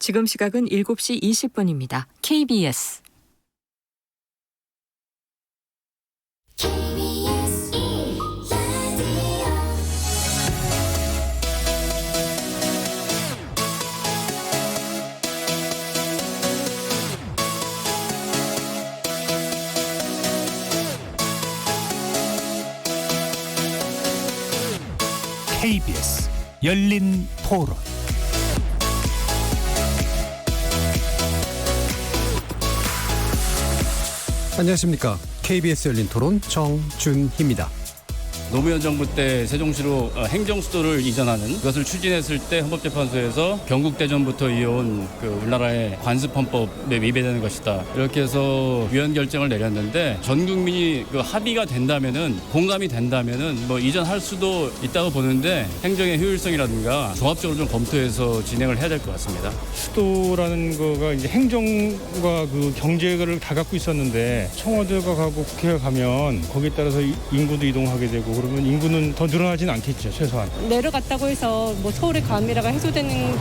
지금 시각은 7시 20분입니다. KBS KBS 열린 토론. 안녕하십니까. KBS 열린 토론 정준희입니다. 노무현 정부 때 세종시로 행정수도를 이전하는 그것을 추진했을 때 헌법재판소에서 경국대전부터 이어온 우리나라의 관습헌법에 위배되는 것이다. 이렇게 해서 위헌 결정을 내렸는데 전 국민이 합의가 된다면은 공감이 된다면은 이전할 수도 있다고 보는데 행정의 효율성이라든가 종합적으로 좀 검토해서 진행을 해야 될 것 같습니다. 수도라는 거가 이제 행정과 경제를 다 갖고 있었는데 청와대가 가고 국회가 가면 거기에 따라서 인구도 이동하게 되고 그러면 인구는 더 늘어나진 않겠죠, 최소한. 내려갔다고 해서 서울의 과밀화가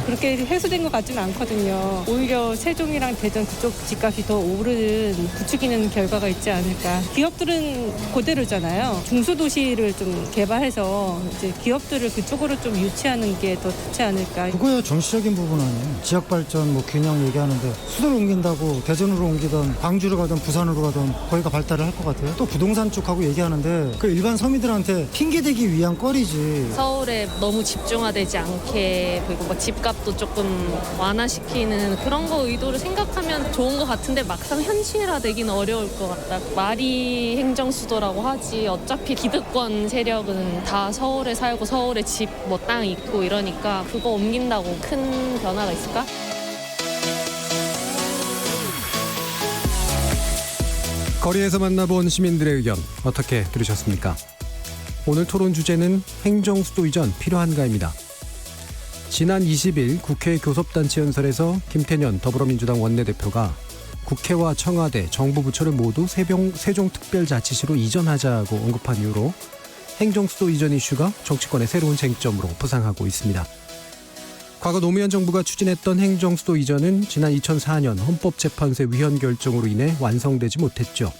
그렇게 해소된 것 같지는 않거든요. 오히려 세종이랑 대전 그쪽 집값이 더 오르는 부추기는 결과가 있지 않을까. 기업들은 그대로잖아요. 중소도시를 좀 개발해서 이제 기업들을 그쪽으로 좀 유치하는 게 더 좋지 않을까. 그거야 정치적인 부분 아니에요. 지역발전 균형 얘기하는데 수도를 옮긴다고 대전으로 옮기던 광주로 가든 부산으로 가든 거기가 발달을 할 것 같아요. 또 부동산 쪽하고 얘기하는데 일반 서민들한테 핑계대기 위한 거리지. 서울에 너무 집중화되지 않게 그리고 집값도 조금 완화시키는 그런 거 의도를 생각하면 좋은 것 같은데 막상 현실화되기는 어려울 것 같다. 말이 행정수도라고 하지 어차피 기득권 세력은 다 서울에 살고 서울에 집 땅 있고 이러니까 그거 옮긴다고 큰 변화가 있을까? 거리에서 만나본 시민들의 의견 어떻게 들으셨습니까? 오늘 토론 주제는 행정수도 이전 필요한가입니다. 지난 20일 국회 교섭단체 연설에서 김태년 더불어민주당 원내대표가 국회와 청와대, 정부 부처를 모두 세종특별자치시로 이전하자고 언급한 이후로 행정수도 이전 이슈가 정치권의 새로운 쟁점으로 부상하고 있습니다. 과거 노무현 정부가 추진했던 행정수도 이전은 지난 2004년 헌법재판소의 위헌 결정으로 인해 완성되지 못했죠.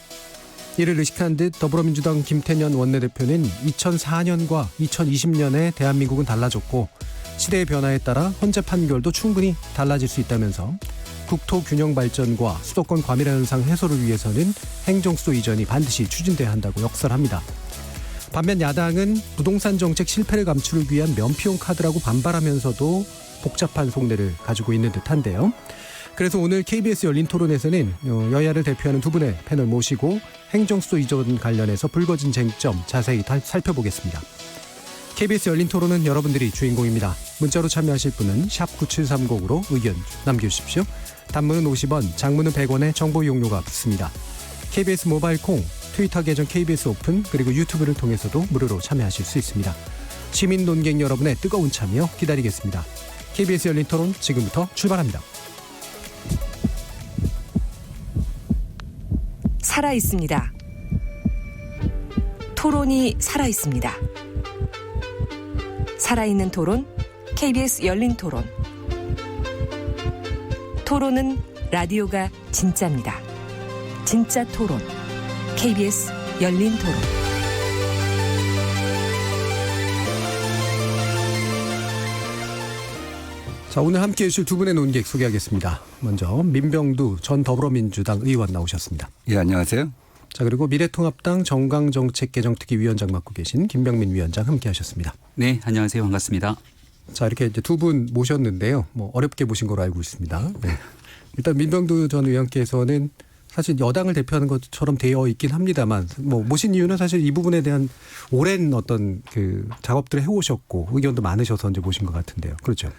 이를 의식한 듯 더불어민주당 김태년 원내대표는 2004년과 2020년에 대한민국은 달라졌고 시대의 변화에 따라 헌재 판결도 충분히 달라질 수 있다면서 국토 균형 발전과 수도권 과밀화 현상 해소를 위해서는 행정수도 이전이 반드시 추진돼야 한다고 역설합니다. 반면 야당은 부동산 정책 실패를 감추기 위한 면피용 카드라고 반발하면서도 복잡한 속내를 가지고 있는 듯한데요. 그래서 오늘 KBS 열린 토론에서는 여야를 대표하는 두 분의 패널 모시고 행정수도 이전 관련해서 불거진 쟁점 자세히 살펴보겠습니다. KBS 열린 토론은 여러분들이 주인공입니다. 문자로 참여하실 분은 샵 9730으로 의견 남겨주십시오. 단문은 50원, 장문은 100원의 정보 이용료가 붙습니다. KBS 모바일 콩, 트위터 계정 KBS 오픈 그리고 유튜브를 통해서도 무료로 참여하실 수 있습니다. 시민 논객 여러분의 뜨거운 참여 기다리겠습니다. KBS 열린 토론 지금부터 출발합니다. 살아있습니다. 토론이 살아있습니다. 살아있는 토론, KBS 열린 토론. 토론은 라디오가 진짜입니다. 진짜 토론, KBS 열린 토론. 자, 오늘 함께해 주실 두 분의 논객 소개하겠습니다. 먼저 민병두 전 더불어민주당 의원 나오셨습니다. 예, 안녕하세요. 자, 그리고 미래통합당 정강정책개정특위위원장 맡고 계신 김병민 위원장 함께하셨습니다. 네, 안녕하세요. 반갑습니다. 자, 이렇게 이제 두 분 모셨는데요. 어렵게 모신 걸로 알고 있습니다. 네. 일단 민병두 전 의원께서는 사실 여당을 대표하는 것처럼 되어 있긴 합니다만 모신 이유는 사실 이 부분에 대한 오랜 어떤 작업들을 해오셨고 의견도 많으셔서 이제 모신 것 같은데요. 그렇죠?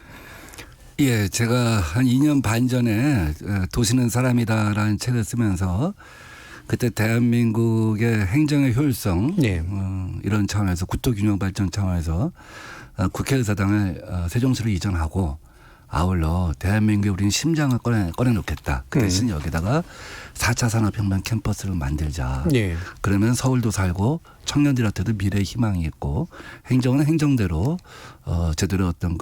예, 제가 한 2년 반 전에 도시는 사람이다라는 책을 쓰면서 그때 대한민국의 행정의 효율성 이런 차원에서 국토균형 발전 차원에서 국회의사당을 세종시로 이전하고 아울러 대한민국의 우리는 심장을 꺼내놓겠다. 그 대신 여기다가 4차 산업혁명 캠퍼스를 만들자. 그러면 서울도 살고 청년들한테도 미래의 희망이 있고 행정은 행정대로 제대로 어떤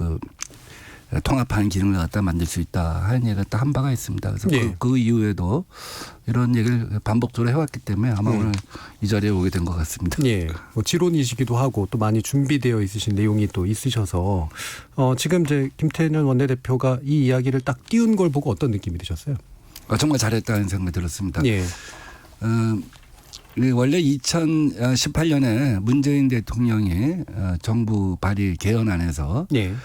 통합하는 기능을 갖다 만들 수 있다 하는 얘기가 딱 한 바가 있습니다. 그래서 네. 그 이후에도 이런 얘기를 반복적으로 해왔기 때문에 아마 오늘 이 자리에 오게 된 것 같습니다. 예, 뭐 지론이시기도 하고 또 많이 준비되어 있으신 내용이 또 있으셔서 지금 이제 김태년 원내대표가 이 이야기를 딱 띄운 걸 보고 어떤 느낌이 드셨어요? 정말 잘했다는 생각이 들었습니다. 예. 원래 2018년에 문재인 대통령이 정부 발의 개헌안에서 예.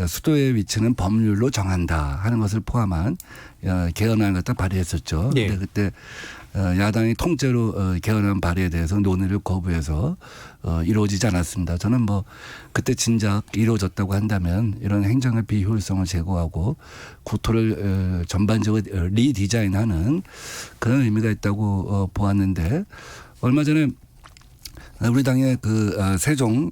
수도의 위치는 법률로 정한다 하는 것을 포함한 개헌안을 갖다 발의했었죠. 예. 근데 그때 야당이 통째로 개헌안 발의에 대해서 논의를 거부해서 이루어지지 않았습니다. 저는 뭐 그때 진작 이루어졌다고 한다면 이런 행정의 비효율성을 제거하고 국토를 전반적으로 리디자인하는 그런 의미가 있다고 보았는데 얼마 전에 우리 당의 그 세종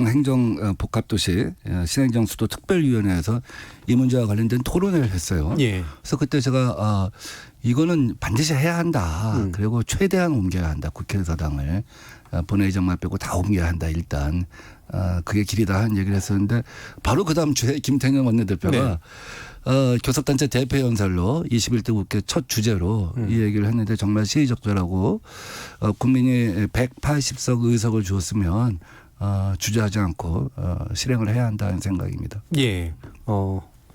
행정 복합도시 신행정 수도 특별위원회에서 이 문제와 관련된 토론회를 했어요. 예. 그래서 그때 제가 이거는 반드시 해야 한다. 그리고 최대한 옮겨야 한다. 국회의사당을 본회의장만 빼고 다 옮겨야 한다. 일단 그게 길이다 하는 얘기를 했었는데 바로 그 다음 주에 김태년 원내대표가 교섭단체 대표 연설로 21대 국회 첫 주제로 이 얘기를 했는데 정말 시의적절하고 국민이 180석 의석을 주었으면 주저하지 않고 실행을 해야 한다는 생각입니다. 예.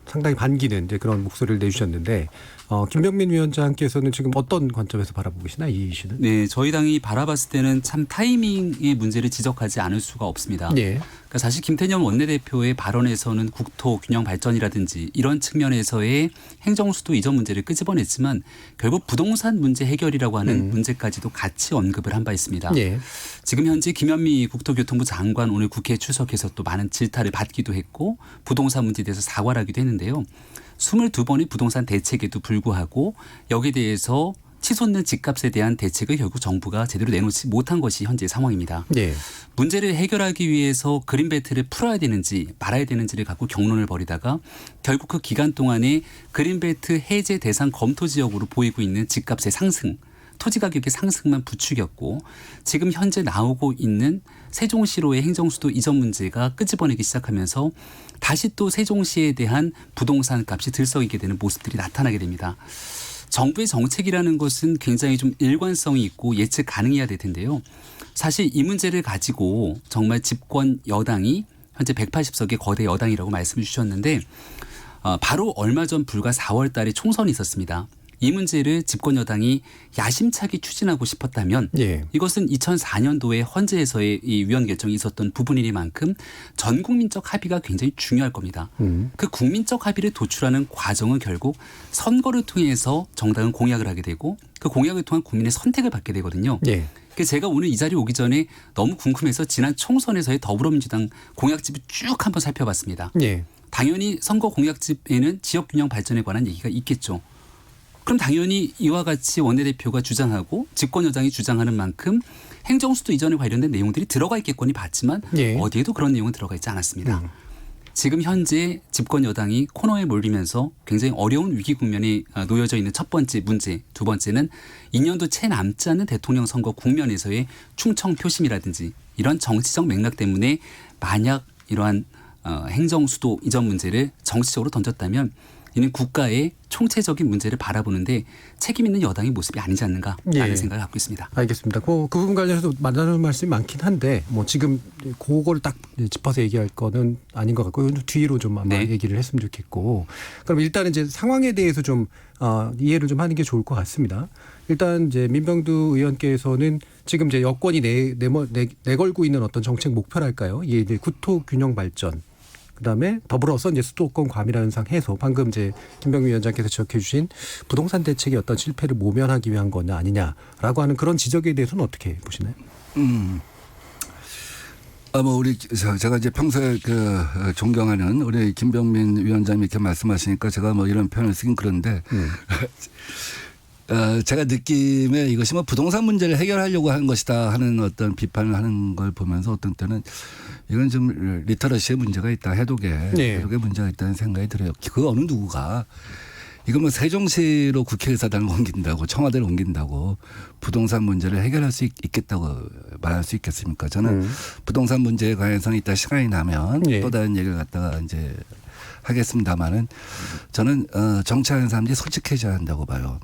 상당히 반기는 이제 그런 목소리를 내주셨는데 김병민 위원장께서는 지금 어떤 관점에서 바라보고 계시나 이 이슈는? 네, 저희 당이 바라봤을 때는 참 타이밍의 문제를 지적하지 않을 수가 없습니다. 예. 그러니까 사실 김태년 원내대표의 발언에서는 국토 균형 발전이라든지 이런 측면에서의 행정수도 이전 문제를 끄집어냈지만 결국 부동산 문제 해결이라고 하는 문제까지도 같이 언급을 한 바 있습니다. 예. 지금 현재 김현미 국토교통부 장관 오늘 국회에 출석해서 또 많은 질타를 받기도 했고 부동산 문제에 대해서 사과를 하기도 했는데요. 22번의 부동산 대책에도 불구하고 여기에 대해서 치솟는 집값에 대한 대책을 결국 정부가 제대로 내놓지 못한 것이 현재 상황입니다. 예. 문제를 해결하기 위해서 그린벨트를 풀어야 되는지 말아야 되는지를 갖고 경론을 벌이다가 결국 그 기간 동안에 그린벨트 해제 대상 검토 지역으로 보이고 있는 집값의 상승, 토지 가격의 상승만 부추겼고 지금 현재 나오고 있는 세종시로의 행정수도 이전 문제가 끄집어내기 시작하면서 다시 또 세종시에 대한 부동산 값이 들썩이게 되는 모습들이 나타나게 됩니다. 정부의 정책이라는 것은 굉장히 좀 일관성이 있고 예측 가능해야 될 텐데요. 사실 이 문제를 가지고 정말 집권 여당이 현재 180석의 거대 여당이라고 말씀을 주셨는데 바로 얼마 전 불과 4월 달에 총선이 있었습니다. 이 문제를 집권 여당이 야심차게 추진하고 싶었다면 예. 이것은 2004년도에 헌재에서의 이 위원 결정이 있었던 부분이니만큼 전 국민적 합의가 굉장히 중요할 겁니다. 그 국민적 합의를 도출하는 과정은 결국 선거를 통해서 정당은 공약을 하게 되고 그 공약을 통한 국민의 선택을 받게 되거든요. 예. 그래서 제가 오늘 이 자리에 오기 전에 너무 궁금해서 지난 총선에서의 더불어민주당 공약집을 쭉 한번 살펴봤습니다. 예. 당연히 선거 공약집에는 지역균형 발전에 관한 얘기가 있겠죠. 그럼 당연히 이와 같이 원내대표가 주장하고 집권 여당이 주장하는 만큼 행정수도 이전에 관련된 내용들이 들어가 있겠거니 봤지만 예. 어디에도 그런 내용은 들어가 있지 않았습니다. 지금 현재 집권 여당이 코너에 몰리면서 굉장히 어려운 위기 국면에 놓여져 있는 첫 번째 문제, 두 번째는 2년도 채 남지 않는 대통령 선거 국면에서의 충청 표심이라든지 이런 정치적 맥락 때문에 만약 이러한 행정수도 이전 문제를 정치적으로 던졌다면 이는 국가의 총체적인 문제를 바라보는데 책임 있는 여당의 모습이 아니지 않는가라는 예. 생각을 갖고 있습니다. 알겠습니다. 그 부분 관련해서 만나는 말씀이 많긴 한데 뭐 지금 그거를 딱 짚어서 얘기할 거는 아닌 것 같고 뒤로 좀 아마 네. 얘기를 했으면 좋겠고 그럼 일단은 이제 상황에 대해서 좀 이해를 좀 하는 게 좋을 것 같습니다. 일단 이제 민병두 의원께서는 지금 이제 여권이 내걸고 있는 어떤 정책 목표랄까요? 이게 이제 국토 균형 발전. 그다음에 더불어서 이제 수도권 과밀화 현상 해소. 방금 이제 김병민 위원장께서 지적해 주신 부동산 대책의 어떤 실패를 모면하기 위한 거냐 아니냐라고 하는 그런 지적에 대해서는 어떻게 보시나요? 뭐 우리 제가 이제 평소에 그 존경하는 우리 김병민 위원장님이 이렇게 말씀하시니까 제가 뭐 이런 표현을 쓰긴 그런데 제가 느낌에 이것이 뭐 부동산 문제를 해결하려고 하는 것이다 하는 어떤 비판을 하는 걸 보면서 어떤 때는 이건 좀 리터러시의 문제가 있다. 해독의 문제가 있다는 생각이 들어요. 그 어느 누구가 이거 뭐 세종시로 국회의사당을 옮긴다고 청와대를 옮긴다고 부동산 문제를 해결할 수 있겠다고 말할 수 있겠습니까? 저는 부동산 문제에 관해서는 이따 시간이 나면 또 다른 얘기를 갖다가 이제 하겠습니다만은 저는 정치하는 사람들이 솔직해져야 한다고 봐요.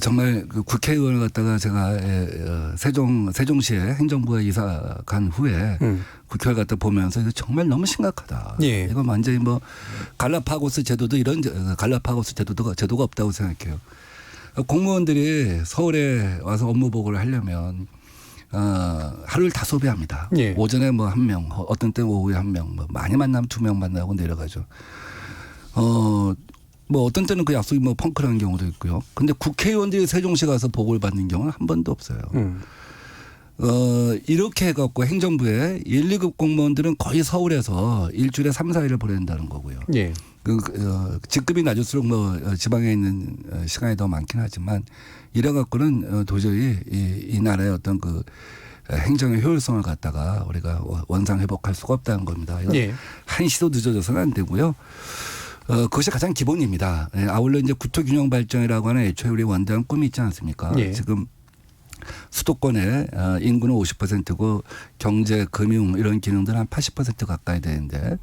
정말 그 국회의원을 갖다가 제가 세종시에 행정부에 이사 간 후에 국회를 갖다 보면서 이거 정말 너무 심각하다. 예. 이건 완전히 뭐 갈라파고스 제도도 이런 갈라파고스 제도가 없다고 생각해요. 공무원들이 서울에 와서 업무 보고를 하려면 하루를 다 소비합니다. 예. 오전에 뭐 1명, 어떤 때는 오후에 1명, 뭐 많이 만나면 2명 만나고 내려가죠. 뭐 어떤 때는 그 약속이 뭐 펑크라는 경우도 있고요. 근데 국회의원들이 세종시 가서 보고를 받는 경우는 한 번도 없어요. 이렇게 해갖고 행정부에 1, 2급 공무원들은 거의 서울에서 일주일에 3, 4일을 보낸다는 거고요. 예. 직급이 낮을수록 뭐 지방에 있는 시간이 더 많긴 하지만 이래갖고는 도저히 이 나라의 어떤 그 행정의 효율성을 갖다가 우리가 원상 회복할 수가 없다는 겁니다. 이건 예. 한시도 늦어져서는 안 되고요. 그것이 가장 기본입니다. 아울러 이제 구토균형 발전이라고 하는 애초에 우리 원대한 꿈이 있지 않습니까? 예. 지금 수도권의 인구는 50%고 경제, 금융 이런 기능들은 한 80% 가까이 되는데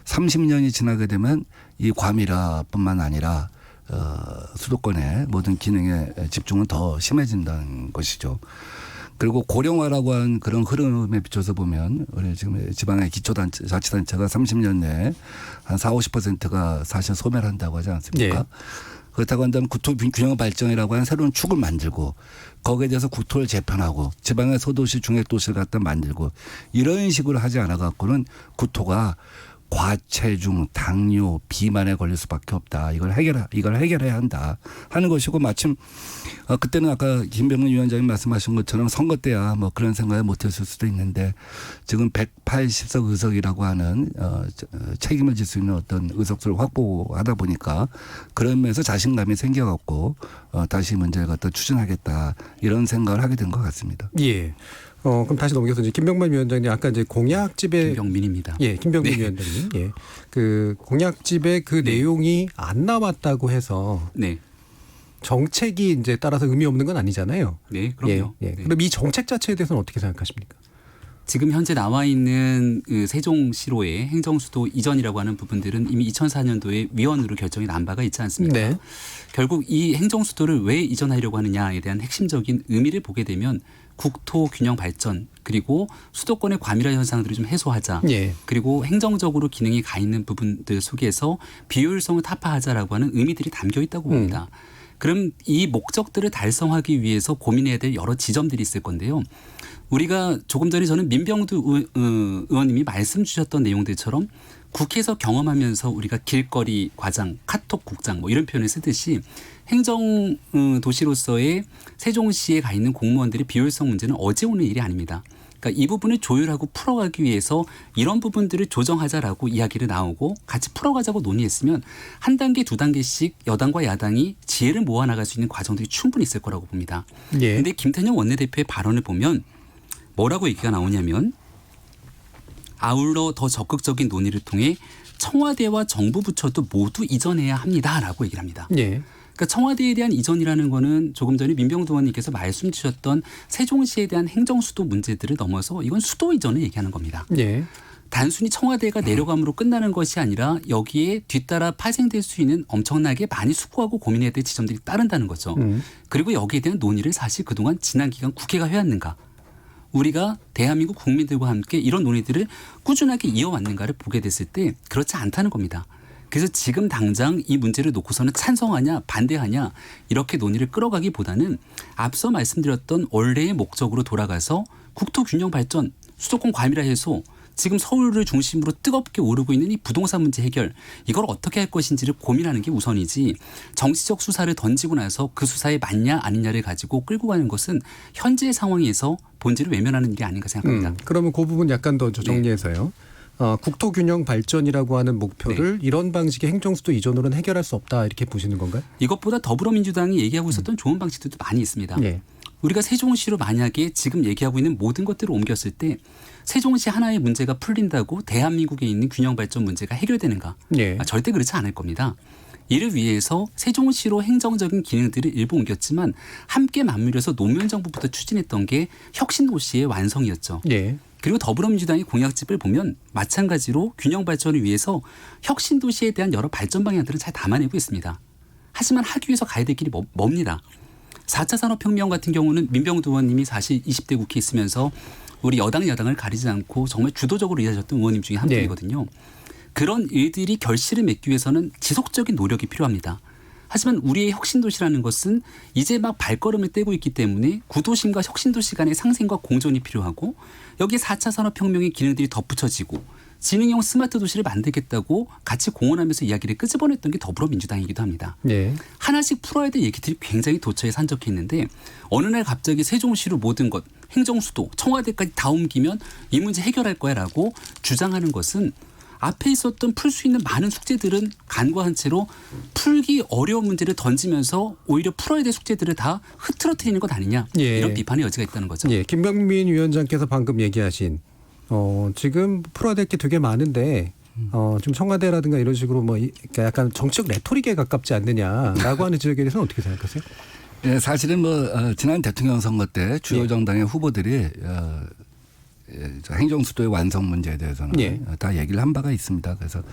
30년이 지나게 되면 이 과밀화뿐만 아니라 수도권의 모든 기능의 집중은 더 심해진다는 것이죠. 그리고 고령화라고 하는 그런 흐름에 비춰서 보면 우리 지금 지방의 기초자치단체가 30년 내에 한 40~50%가 사실 소멸 한다고 하지 않습니까? 네. 그렇다고 한다면 구토균형 발전이라고 하는 새로운 축을 만들고 거기에 대해서 국토를 재편하고 지방의 소도시 중액도시를 갖다 만들고 이런 식으로 하지 않아 갖고는 구토가 과체중, 당뇨, 비만에 걸릴 수밖에 없다. 이걸 해결해야 한다 하는 것이고 마침 그때는 아까 김병민 위원장님 말씀하신 것처럼 선거 때야 뭐 그런 생각을 못했을 수도 있는데 지금 180석 의석이라고 하는 책임을 질 수 있는 어떤 의석수를 확보하다 보니까 그런 면에서 자신감이 생겨갖고 다시 문제를 갖다 추진하겠다 이런 생각을 하게 된 것 같습니다. 예. 그럼 다시 넘겨서 이제 김병만 위원장님 아까 이제 공약집에 김병민입니다. 예, 김병민 네. 위원장님. 예. 그 공약집에 그 내용이 안 나왔다고 해서 네. 정책이 이제 따라서 의미 없는 건 아니잖아요. 네, 그럼요. 예. 예. 네. 그럼 이 정책 자체에 대해서는 어떻게 생각하십니까? 지금 현재 나와 있는 그 세종시로의 행정수도 이전이라고 하는 부분들은 이미 2004년도에 위원으로 결정이 난 바가 있지 않습니까? 네. 결국 이 행정수도를 왜 이전하려고 하느냐에 대한 핵심적인 의미를 보게 되면 국토 균형 발전 그리고 수도권의 과밀화 현상들을 좀 해소하자. 예. 그리고 행정적으로 기능이 가 있는 부분들 속에서 비효율성을 타파하자라고 하는 의미들이 담겨 있다고 봅니다. 그럼 이 목적들을 달성하기 위해서 고민해야 될 여러 지점들이 있을 건데요. 우리가 조금 전에 저는 민병두 의원님이 말씀 주셨던 내용들처럼 국회에서 경험하면서 우리가 길거리 과장, 카톡 국장 뭐 이런 표현을 쓰듯이 행정 도시로서의 세종시에 가 있는 공무원들의 비효율성 문제는 어제 오는 일이 아닙니다. 그러니까 이 부분을 조율하고 풀어가기 위해서 이런 부분들을 조정하자라고 이야기를 나오고 같이 풀어가자고 논의했으면 한 단계 두 단계씩 여당과 야당이 지혜를 모아나갈 수 있는 과정들이 충분히 있을 거라고 봅니다. 그런데 김태년 원내대표의 발언을 보면 뭐라고 얘기가 나오냐면 아울러 더 적극적인 논의를 통해 청와대와 정부 부처도 모두 이전해야 합니다라고 얘기를 합니다. 예. 그러니까 청와대에 대한 이전이라는 거는 조금 전에 민병두 의원님께서 말씀 주셨던 세종시에 대한 행정수도 문제들을 넘어서 이건 수도 이전을 얘기하는 겁니다. 예. 단순히 청와대가 내려감으로 끝나는 것이 아니라 여기에 뒤따라 파생될 수 있는 엄청나게 많이 숙고하고 고민해야 될 지점들이 따른다는 거죠. 그리고 여기에 대한 논의를 사실 그동안 지난 기간 국회가 해왔는가. 우리가 대한민국 국민들과 함께 이런 논의들을 꾸준하게 이어왔는가를 보게 됐을 때 그렇지 않다는 겁니다. 그래서 지금 당장 이 문제를 놓고서는 찬성하냐 반대하냐 이렇게 논의를 끌어가기보다는 앞서 말씀드렸던 원래의 목적으로 돌아가서 국토균형 발전, 수도권 과밀화 해소, 지금 서울을 중심으로 뜨겁게 오르고 있는 이 부동산 문제 해결 이걸 어떻게 할 것인지를 고민하는 게 우선이지 정치적 수사를 던지고 나서 그 수사에 맞냐 아니냐를 가지고 끌고 가는 것은 현재의 상황에서 본질을 외면하는 일이 아닌가 생각합니다. 그러면 그 부분 약간 더 정리해서요. 국토균형 발전이라고 하는 목표를 이런 방식의 행정수도 이전으로는 해결할 수 없다 이렇게 보시는 건가요? 이것보다 더불어민주당이 얘기하고 있었던 좋은 방식들도 많이 있습니다. 예. 우리가 세종시로 만약에 지금 얘기하고 있는 모든 것들을 옮겼을 때 세종시 하나의 문제가 풀린다고 대한민국에 있는 균형 발전 문제가 해결되는가? 예. 절대 그렇지 않을 겁니다. 이를 위해서 세종시로 행정적인 기능들을 일부 옮겼지만 함께 맞물려서 노무현 정부부터 추진했던 게 혁신도시의 완성이었죠. 예. 그리고 더불어민주당의 공약집을 보면 마찬가지로 균형 발전을 위해서 혁신 도시에 대한 여러 발전 방향들을 잘 담아내고 있습니다. 하지만 하기 위해서 가야 될 길이 멉니다. 4차 산업혁명 같은 경우는 민병두 의원님이 사실 20대 국회에 있으면서 우리 여당 야당을 가리지 않고 정말 주도적으로 일하셨던 의원님 중에 한 분이거든요. 그런 일들이 결실을 맺기 위해서는 지속적인 노력이 필요합니다. 하지만 우리의 혁신도시라는 것은 이제 막 발걸음을 떼고 있기 때문에 구도심과 혁신도시 간의 상생과 공존이 필요하고 여기에 4차 산업혁명의 기능들이 덧붙여지고 지능형 스마트 도시를 만들겠다고 같이 공언하면서 이야기를 끄집어냈던 게 더불어민주당이기도 합니다. 네. 하나씩 풀어야 될 얘기들이 굉장히 도처에 산적해 있는데 어느 날 갑자기 세종시로 모든 것, 행정수도, 청와대까지 다 옮기면 이 문제 해결할 거야라고 주장하는 것은 앞에 있었던 풀 수 있는 많은 숙제들은 간과한 채로 풀기 어려운 문제를 던지면서 오히려 풀어야 될 숙제들을 다 흐트러뜨리는 것 아니냐 이런 비판의 여지가 있다는 거죠. 예, 김병민 위원장께서 방금 얘기하신 지금 풀어야 될 게 되게 많은데 좀 청와대라든가 이런 식으로 뭐 그러니까 약간 정치적 레토릭에 가깝지 않느냐라고 하는 지적에 대해서는 어떻게 생각하세요? 예, 사실은 지난 대통령 선거 때 주요 정당의 후보들이 행정수도의 완성 문제에 대해서는 다 얘기를 한 바가 있습니다. 그래서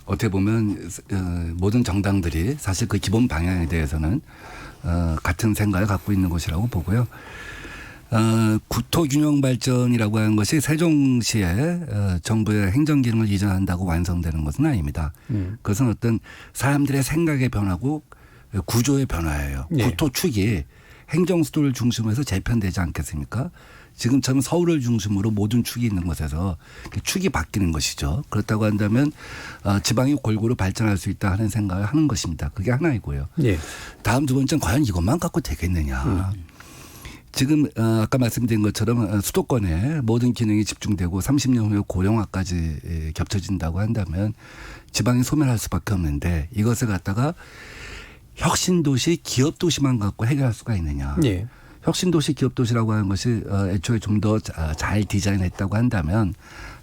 어떻게 보면 모든 정당들이 사실 그 기본 방향에 대해서는 같은 생각을 갖고 있는 것이라고 보고요. 국토균형 발전이라고 하는 것이 세종시에 정부의 행정기능을 이전한다고 완성되는 것은 아닙니다. 그것은 어떤 사람들의 생각의 변화고 구조의 변화예요. 국토축이 행정수도를 중심으로 해서 재편되지 않겠습니까? 지금처럼 서울을 중심으로 모든 축이 있는 곳에서 축이 바뀌는 것이죠. 그렇다고 한다면 지방이 골고루 발전할 수 있다 하는 생각을 하는 것입니다. 그게 하나이고요. 다음 두 번째는 과연 이것만 갖고 되겠느냐. 지금 아까 말씀드린 것처럼 수도권에 모든 기능이 집중되고 30년 후에 고령화까지 겹쳐진다고 한다면 지방이 소멸할 수밖에 없는데 이것을 갖다가 혁신도시, 기업도시만 갖고 해결할 수가 있느냐. 혁신도시, 기업도시라고 하는 것이 애초에 좀 더 잘 디자인했다고 한다면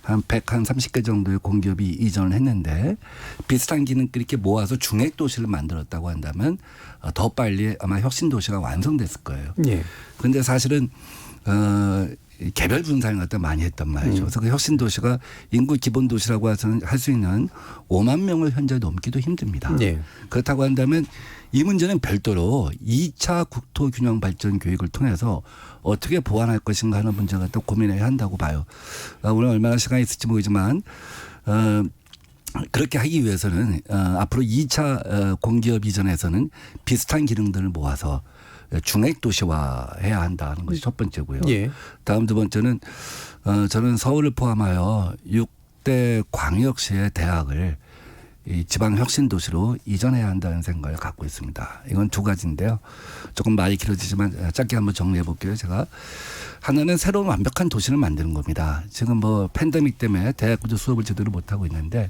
한 130개 정도의 공기업이 이전을 했는데 비슷한 기능끼리 이렇게 모아서 중액도시를 만들었다고 한다면 더 빨리 아마 혁신도시가 완성됐을 거예요. 그런데 사실은 개별 분산을 갖다 많이 했단 말이죠. 그래서 그 혁신도시가 인구 기본도시라고 할 수 있는 5만 명을 현재 넘기도 힘듭니다. 그렇다고 한다면 이 문제는 별도로 2차 국토균형 발전 계획을 통해서 어떻게 보완할 것인가 하는 문제가 또 고민해야 한다고 봐요. 오늘 얼마나 시간이 있을지 모르지만 그렇게 하기 위해서는 앞으로 2차 공기업 이전에서는 비슷한 기능들을 모아서 중액도시화해야 한다는 것이 첫 번째고요. 다음 두 번째는 저는 서울을 포함하여 6대 광역시의 대학을 이 지방 혁신 도시로 이전해야 한다는 생각을 갖고 있습니다. 이건 두 가지인데요. 조금 말이 길어지지만 짧게 한번 정리해 볼게요. 제가 하나는 새로운 완벽한 도시를 만드는 겁니다. 지금 팬데믹 때문에 대학교도 수업을 제대로 못 하고 있는데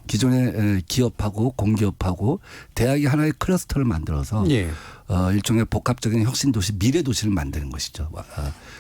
기존의 기업하고 공기업하고 대학이 하나의 클러스터를 만들어서 일종의 복합적인 혁신도시, 미래도시를 만드는 것이죠.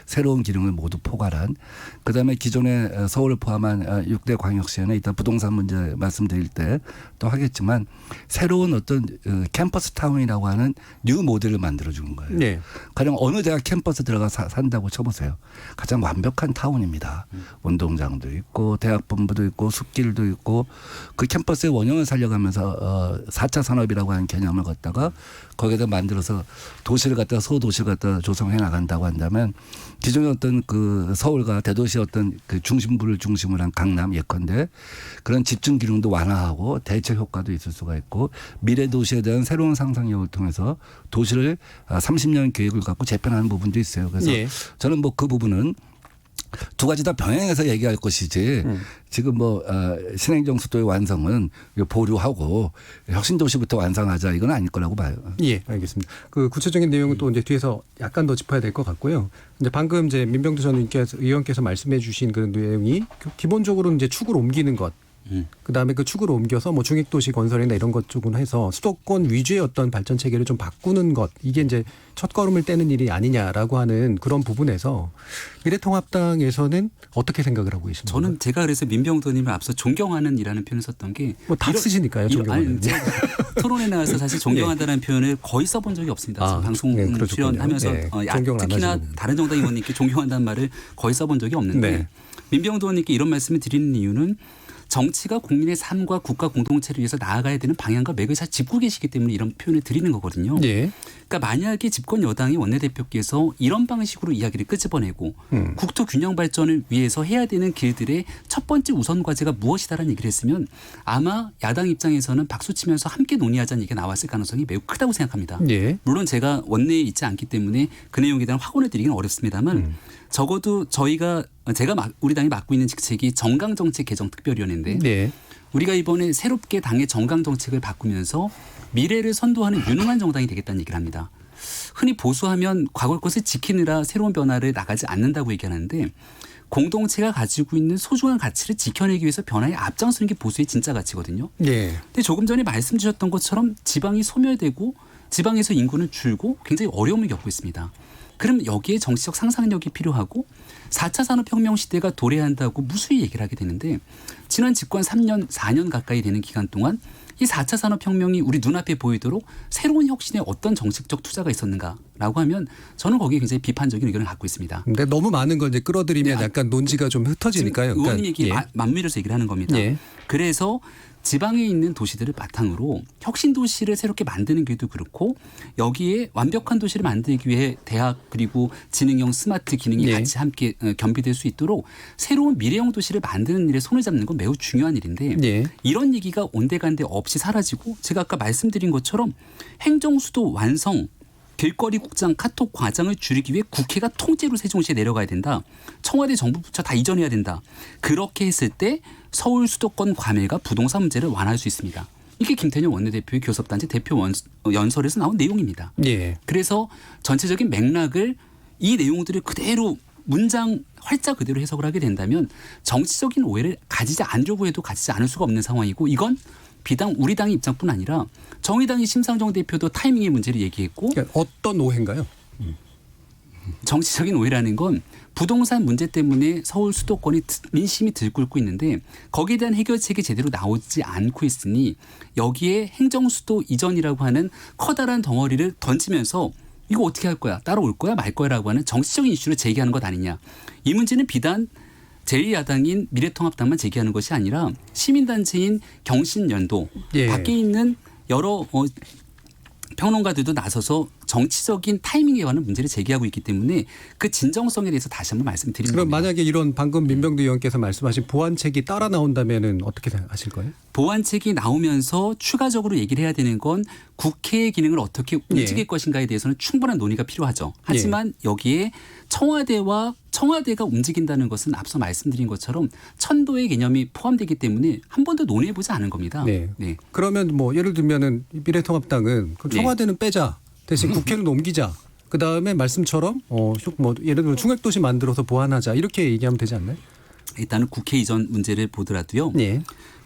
새로운 기능을 모두 포괄한. 그다음에 기존의 서울을 포함한 6대 광역시에는 이따 부동산 문제 말씀드릴 때 또 하겠지만 새로운 어떤 캠퍼스 타운이라고 하는 뉴 모델을 만들어주는 거예요. 가령 어느 대학 캠퍼스 들어가 산다고 쳐보세요. 가장 완벽한 타운입니다. 운동장도 있고 대학본부도 있고 숲길도 있고 그 캠퍼스의 원형을 살려가면서 4차 산업이라고 하는 개념을 갖다가 거기에다 만들어서 도시를 갖다 소도시를 갖다 조성해 나간다고 한다면 기존의 어떤 그 서울과 대도시의 어떤 그 중심부를 중심으로 한 강남 예컨대 그런 집중 기능도 완화하고 대체 효과도 있을 수가 있고 미래 도시에 대한 새로운 상상력을 통해서 도시를 30년 계획을 갖고 재편하는 부분도 있어요. 그래서 저는 그 부분은 두 가지 다 병행해서 얘기할 것이지 지금 신행정 수도의 완성은 보류하고 혁신도시부터 완성하자 이건 아닐 거라고 봐요. 알겠습니다. 그 구체적인 내용은 또 이제 뒤에서 약간 더 짚어야 될 것 같고요. 근데 방금 이제 민병두 전 의원께서 말씀해 주신 그런 내용이 기본적으로 이제 축을 옮기는 것 그다음에 그 축으로 옮겨서 뭐 중획도시 건설이나 이런 것 쪽은 해서 수도권 위주의 어떤 발전 체계를 좀 바꾸는 것, 이게 이제 첫걸음을 떼는 일이 아니냐라고 하는 그런 부분에서 미래통합당에서는 어떻게 생각을 하고 계십니까? 저는 제가 그래서 민병도님을 앞서 존경하는이라는 표현을 썼던 게 뭐 다 쓰시니까요. 존경하는. 제가 토론에 나와서 사실 존경한다는 표현을 거의 써본 적이 없습니다. 방송 출연하면서 특히나 다른 정당 의원님께 존경한다는 말을 거의 써본 적이 없는데 민병도 의원님께 이런 말씀을 드리는 이유는 정치가 국민의 삶과 국가 공동체를 위해서 나아가야 되는 방향과 맥을 잘 짚고 계시기 때문에 이런 표현을 드리는 거거든요. 그러니까 만약에 집권 여당이 원내대표께서 이런 방식으로 이야기를 끄집어내고 국토 균형 발전을 위해서 해야 되는 길들의 첫 번째 우선 과제가 무엇이다라는 얘기를 했으면 아마 야당 입장에서는 박수치면서 함께 논의하자는 얘기가 나왔을 가능성이 매우 크다고 생각합니다. 물론 제가 원내에 있지 않기 때문에 그 내용에 대한 확언을 드리기는 어렵습니다만 적어도 제가 우리 당이 맡고 있는 직책이 정강정책개정특별위원회인데 우리가 이번에 새롭게 당의 정강정책을 바꾸면서 미래를 선도하는 유능한 정당이 되겠다는 얘기를 합니다. 흔히 보수하면 과거 것을 지키느라 새로운 변화를 나가지 않는다고 얘기하는데 공동체가 가지고 있는 소중한 가치를 지켜내기 위해서 변화에 앞장서는 게 보수의 진짜 가치거든요. 근데 조금 전에 말씀 주셨던 것처럼 지방이 소멸되고 지방에서 인구는 줄고 굉장히 어려움을 겪고 있습니다. 그럼 여기에 정치적 상상력이 필요하고 4차 산업혁명 시대가 도래한다고 무수히 얘기를 하게 되는데 지난 집권 3년, 4년 가까이 되는 기간 동안 이 4차 산업혁명이 우리 눈앞에 보이도록 새로운 혁신에 어떤 정책적 투자가 있었는가라고 하면 저는 거기에 굉장히 비판적인 의견을 갖고 있습니다. 근데 너무 많은 걸 이제 끌어들이면 약간 논지가 좀 흩어지니까요. 의원님 얘기 맞물려서 얘기를 하는 겁니다. 그래서 지방에 있는 도시들을 바탕으로 혁신 도시를 새롭게 만드는 길도 그렇고 여기에 완벽한 도시를 만들기 위해 대학 그리고 지능형 스마트 기능이 같이 함께 겸비될 수 있도록 새로운 미래형 도시를 만드는 일에 손을 잡는 건 매우 중요한 일인데 이런 얘기가 온데간데 없이 사라지고 제가 아까 말씀드린 것처럼 행정수도 완성 길거리 국장 카톡 과장을 줄이기 위해 국회가 통째로 세종시에 내려가야 된다. 청와대 정부 부처 다 이전해야 된다. 그렇게 했을 때 서울 수도권 과밀과 부동산 문제를 완화할 수 있습니다. 이게 김태년 원내대표의 교섭단체 대표 연설에서 나온 내용입니다. 그래서 전체적인 맥락을 이 내용들을 그대로 문장 활자 그대로 해석을 하게 된다면 정치적인 오해를 가지지 않으려고 해도 가지지 않을 수가 없는 상황이고 이건 비단 우리 당의 입장뿐 아니라 정의당의 심상정 대표도 타이밍의 문제를 얘기했고 그러니까 어떤 오해인가요? 정치적인 오해라는 건 부동산 문제 때문에 서울 수도권이 민심이 들끓고 있는데 거기에 대한 해결책이 제대로 나오지 않고 있으니 여기에 행정수도 이전이라고 하는 커다란 덩어리를 던지면서 이거 어떻게 할 거야? 따라올 거야? 말 거야라고 하는 정치적인 이슈를 제기하는 것 아니냐. 이 문제는 비단 제1야당인 미래통합당만 제기하는 것이 아니라 시민단체인 경신연도 밖에 있는 여러 평론가들도 나서서 정치적인 타이밍에 관한 문제를 제기하고 있기 때문에 그 진정성에 대해서 다시 한번 말씀드립니다. 그럼 만약에 이런 방금 민병도 의원께서 말씀하신 보완책이 따라 나온다면은 어떻게 하실 거예요? 보완책이 나오면서 추가적으로 얘기를 해야 되는 건 국회의 기능을 어떻게 움직일 것인가에 대해서는 충분한 논의가 필요하죠. 하지만 여기에 청와대가 움직인다는 것은 앞서 말씀드린 것처럼 천도의 개념이 포함되기 때문에 한 번도 논의해보지 않은 겁니다. 그러면 뭐 예를 들면은 미래통합당은 청와대는 빼자. 대신 국회를 옮기자. 그다음에 말씀처럼 뭐 예를 들면 중획도시 만들어서 보완하자. 이렇게 얘기하면 되지 않나요? 일단은 국회 이전 문제를 보더라도요.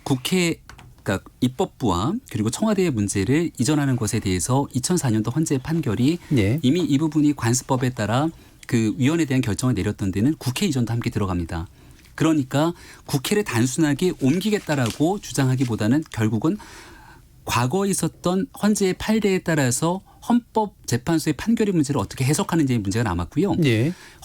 국회 그러니까 입법부와 그리고 청와대의 문제를 이전하는 것에 대해서 2004년도 헌재 판결이 이미 이 부분이 관습법에 따라 그 위원회에 대한 결정을 내렸던 데는 국회 이전도 함께 들어갑니다. 그러니까 국회를 단순하게 옮기겠다라고 주장하기보다는 결국은 과거에 있었던 헌재의 판례에 따라서 헌법재판소의 판결의 문제를 어떻게 해석하는지의 문제가 남았고요.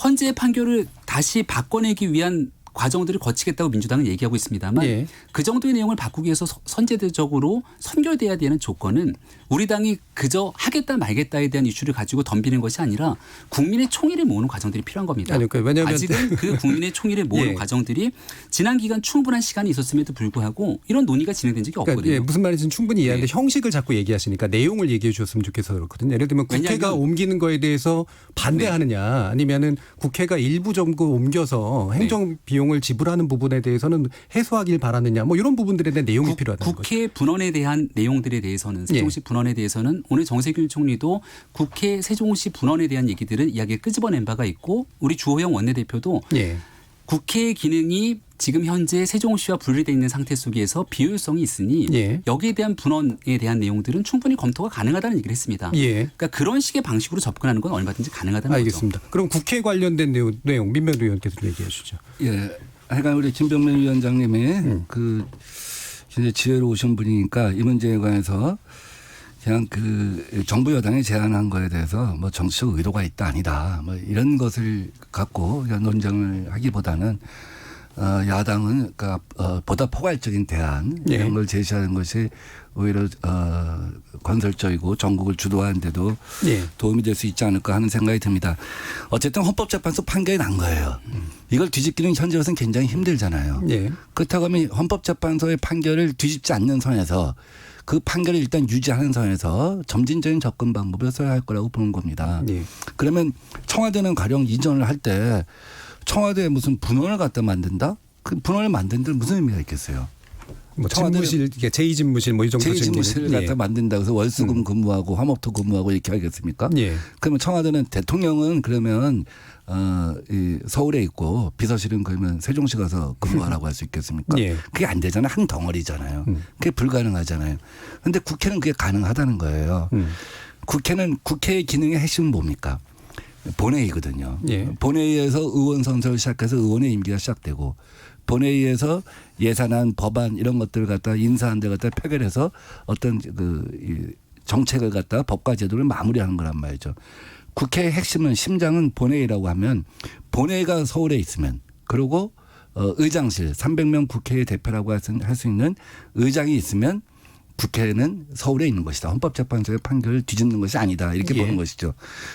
헌재의 판결을 다시 바꿔내기 위한 과정들을 거치겠다고 민주당은 얘기하고 있습니다만 그 정도의 내용을 바꾸기 위해서 선제적으로 선결돼야 되는 조건은 우리 당이 그저 하겠다 말겠다에 대한 이슈를 가지고 덤비는 것이 아니라 국민의 총의를 모으는 과정들이 필요한 겁니다. 왜냐하면 아직은 그 국민의 총의를 모으는 과정들이 지난 기간 충분한 시간이 있었음에도 불구하고 이런 논의가 진행된 적이 없거든요. 무슨 말인지는 충분히 이해하는데 형식을 자꾸 얘기하시니까 내용을 얘기해 주셨으면 좋겠어서 그렇거든요. 예를 들면 국회가 옮기는 거에 대해서 반대하느냐 아니면은 국회가 일부 정도 옮겨서 행정 비용을 지불하는 부분에 대해서는 해소하길 바라느냐 뭐 이런 부분들에 대한 내용이 필요하다는 거죠. 국회 분원에 대한 내용들에 대해서는 세종시 분원에 대해서는 오늘 정세균 총리도 국회 세종시 분원에 대한 얘기들은 이야기를 끄집어낸 바가 있고 우리 주호영 원내대표도 국회의 기능이 지금 현재 세종시와 분리되어 있는 상태 속에서 비효율성이 있으니 예. 여기에 대한 분원에 대한 내용들은 충분히 검토가 가능하다는 얘기를 했습니다. 예. 그러니까 그런 식의 방식으로 접근하는 건 얼마든지 가능하다는 알겠습니다. 거죠. 그럼 국회 관련된 내용 민변 의원께서 좀 얘기해 주시죠. 예. 하여간 우리 김병민 위원장님이 그 이제 지혜로 오신 분이니까 이 문제에 관해서 그냥 그 정부 여당이 제안한 거에 대해서 뭐 정치적 의도가 있다 아니다 뭐 이런 것을 갖고 그냥 논쟁을 하기보다는 야당은 그러니까 보다 포괄적인 대안 이런 걸 제시하는 것이 오히려 건설적이고 전국을 주도하는 데도 도움이 될 수 있지 않을까 하는 생각이 듭니다. 어쨌든 헌법재판소 판결이 난 거예요. 이걸 뒤집기는 현재로서는 굉장히 힘들잖아요. 그렇다고 하면 헌법재판소의 판결을 뒤집지 않는 선에서 그 판결을 일단 유지하는 선에서 점진적인 접근 방법을 써야 할 거라고 보는 겁니다. 그러면 청와대는 가령 이전을 할 때 청와대에 무슨 분원을 갖다 만든다? 그 분원을 만든 데 무슨 의미가 있겠어요? 뭐 집무실, 제2집무실 뭐 이 정도 제2집무실을 갖다 만든다 그래서 월수금 근무하고 화목토 근무하고 이렇게 하겠습니까? 그러면 청와대는 대통령은 그러면 이 서울에 있고 비서실은 그러면 세종시 가서 근무하라고 할 수 있겠습니까? 그게 안 되잖아요. 한 덩어리잖아요. 그게 불가능하잖아요. 그런데 국회는 그게 가능하다는 거예요. 국회의 기능의 핵심은 뭡니까? 본회의거든요. 본회의에서 의원 선서를 시작해서 의원의 임기가 시작되고 본회의에서 예산안, 법안 이런 것들을 갖다 인사한 데 갖다 표결해서 어떤 그 정책을 갖다 법과 제도를 마무리하는 거란 말이죠. 국회의 핵심은 심장은 본회의라고 하면 본회의가 서울에 있으면 그리고 의장실 300명 국회의 대표라고 할 수 있는 의장이 있으면 국회는 서울에 있는 것이다. 헌법재판소의 판결을 뒤집는 것이 아니다. 이렇게 보는 것이죠.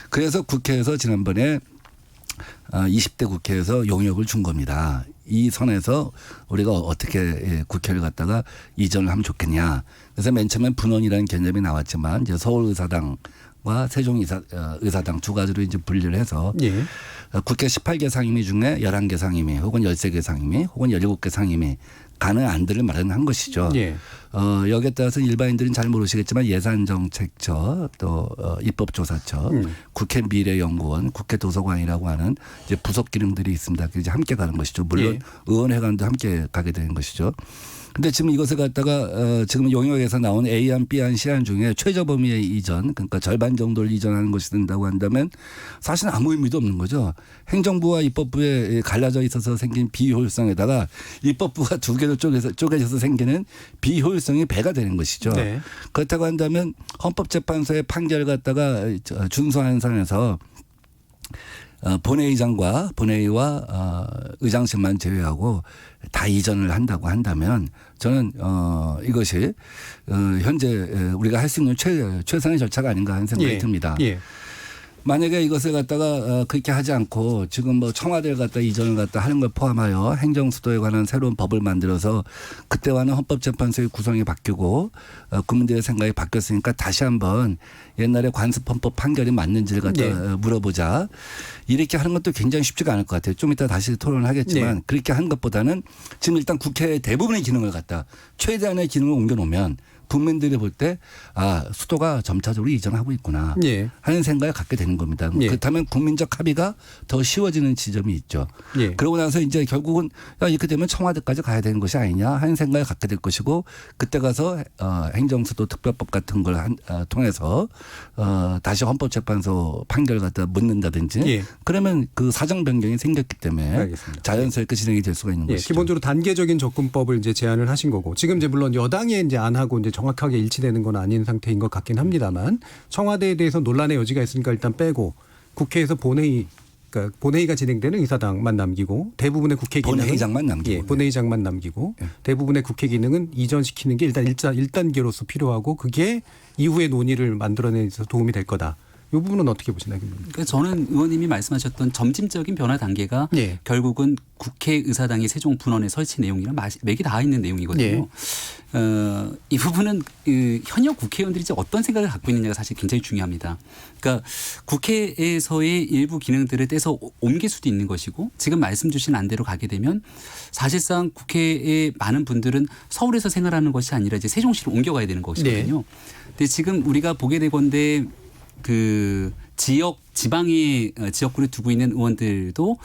그래서 국회에서 지난번에 20대 국회에서 용역을 준 겁니다. 이 선에서 우리가 어떻게 국회를 갖다가 이전을 하면 좋겠냐. 그래서 맨 처음엔 분원이라는 개념이 나왔지만 이제 서울의사당과 세종의사당 두 가지로 이제 분리를 해서 국회 18개 상임위 중에 11개 상임위 혹은 13개 상임위 혹은 17개 상임위 가능한 안들을 마련한 것이죠. 여기에 따라서 일반인들은 잘 모르시겠지만 예산정책처 또 입법조사처 국회 미래연구원 국회 도서관이라고 하는 이제 부속 기능들이 있습니다. 이제 함께 가는 것이죠. 물론 의원회관도 함께 가게 되는 것이죠. 근데 지금 이것을 갖다가 지금 용역에서 나온 A안, B안, C안 중에 최저 범위의 이전 그러니까 절반 정도를 이전하는 것이 된다고 한다면 사실은 아무 의미도 없는 거죠. 행정부와 입법부에 갈라져 있어서 생긴 비효율성에다가 입법부가 두 개로 쪼개져서 생기는 비효율성이 배가 되는 것이죠. 그렇다고 한다면 헌법재판소의 판결을 갖다가 준수하는 선에서 본회의장과 본회의와 의장실만 제외하고 다 이전을 한다고 한다면 저는 이것이 현재 우리가 할 수 있는 최선의 절차가 아닌가 하는 생각이 듭니다. 만약에 이것을 갖다가 그렇게 하지 않고 지금 뭐 청와대를 갖다 이전을 갖다 하는 걸 포함하여 행정수도에 관한 새로운 법을 만들어서 그때와는 헌법재판소의 구성이 바뀌고 국민들의 생각이 바뀌었으니까 다시 한번 옛날에 관습헌법 판결이 맞는지를 갖다 물어보자. 이렇게 하는 것도 굉장히 쉽지가 않을 것 같아요. 좀 이따 다시 토론을 하겠지만 그렇게 하는 것보다는 지금 일단 국회의 대부분의 기능을 갖다 최대한의 기능을 옮겨놓으면 국민들이 볼 때 수도가 점차적으로 이전하고 있구나 하는 생각을 갖게 되는 겁니다. 그렇다면 국민적 합의가 더 쉬워지는 지점이 있죠. 그러고 나서 이제 결국은 이렇게 되면 청와대까지 가야 되는 것이 아니냐 하는 생각을 갖게 될 것이고 그때 가서 행정수도 특별법 같은 걸 통해서 다시 헌법재판소 판결을 갖다 묻는다든지 그러면 그 사정 변경이 생겼기 때문에 자연스럽게 진행이 될 수가 있는 것이죠. 기본적으로 단계적인 접근법을 이제 제안을 하신 거고 지금 이제 물론 여당의 이제 안하고 이제 정확하게 일치되는 건 아닌 상태인 것 같긴 합니다만 청와대에 대해서 논란의 여지가 있으니까 일단 빼고 국회에서 그러니까 본회의가 진행되는 의사당만 남기고 대부분의 국회 기능은 본회의장만 남기고 본회의장만 남기고 대부분의 국회 기능은 이전시키는 게 일단 1단계로서 필요하고 그게 이후에 논의를 만들어내는 데 도움이 될 거다. 이 부분은 어떻게 보시나요? 그러니까 저는 의원님이 말씀하셨던 점진적인 변화 단계가 결국은 국회의사당이 세종 분원의 설치 내용이랑 맥이 닿아 있는 내용이거든요. 이 부분은 현역 국회의원들이 이제 어떤 생각을 갖고 있느냐가 사실 굉장히 중요합니다. 그러니까 국회에서의 일부 기능들을 떼서 옮길 수도 있는 것이고 지금 말씀 주신 안대로 가게 되면 사실상 국회의 많은 분들은 서울에서 생활하는 것이 아니라 이제 세종시로 옮겨가야 되는 것이거든요. 근데 지금 우리가 보게 되건데 그 지방의 지역구를 두고 있는 의원들도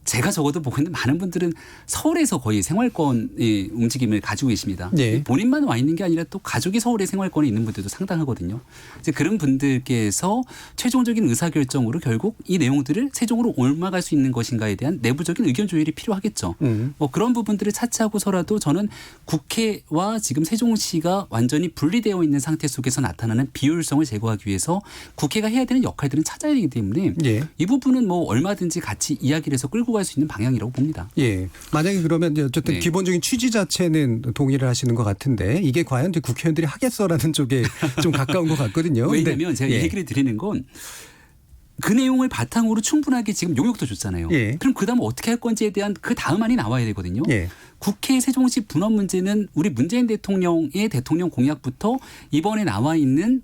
제가 적어도 보고 있는 많은 분들은 서울에서 거의 생활권의 움직임을 가지고 계십니다. 네. 본인만 와 있는 게 아니라 또 가족이 서울에 생활권에 있는 분들도 상당하거든요. 이제 그런 분들께서 최종적인 의사결정으로 결국 이 내용들을 세종으로 옮아갈 수 있는 것인가에 대한 내부적인 의견 조율이 필요하겠죠. 뭐 그런 부분들을 차치하고서라도 저는 국회와 지금 세종시가 완전히 분리되어 있는 상태 속에서 나타나는 비효율성을 제거하기 위해서 국회가 해야 되는 역할들은 찾아야 되기 때문에 이 부분은 뭐 얼마든지 같이 이야기를 해서 끌고 갈 수 있는 방향이라고 봅니다. 예. 만약에 그러면 이제 어쨌든 기본적인 취지 자체는 동의를 하시는 것 같은데 이게 과연 이제 국회의원들이 하겠어라는 쪽에 좀 가까운 것 같거든요. 왜냐하면 제가 얘기를 드리는 건 그 내용을 바탕으로 충분하게 지금 용역도 줬잖아요. 그럼 그다음 어떻게 할 건지에 대한 그 다음안이 나와야 되거든요. 국회 세종시 분업 문제는 우리 문재인 대통령의 대통령 공약부터 이번에 나와 있는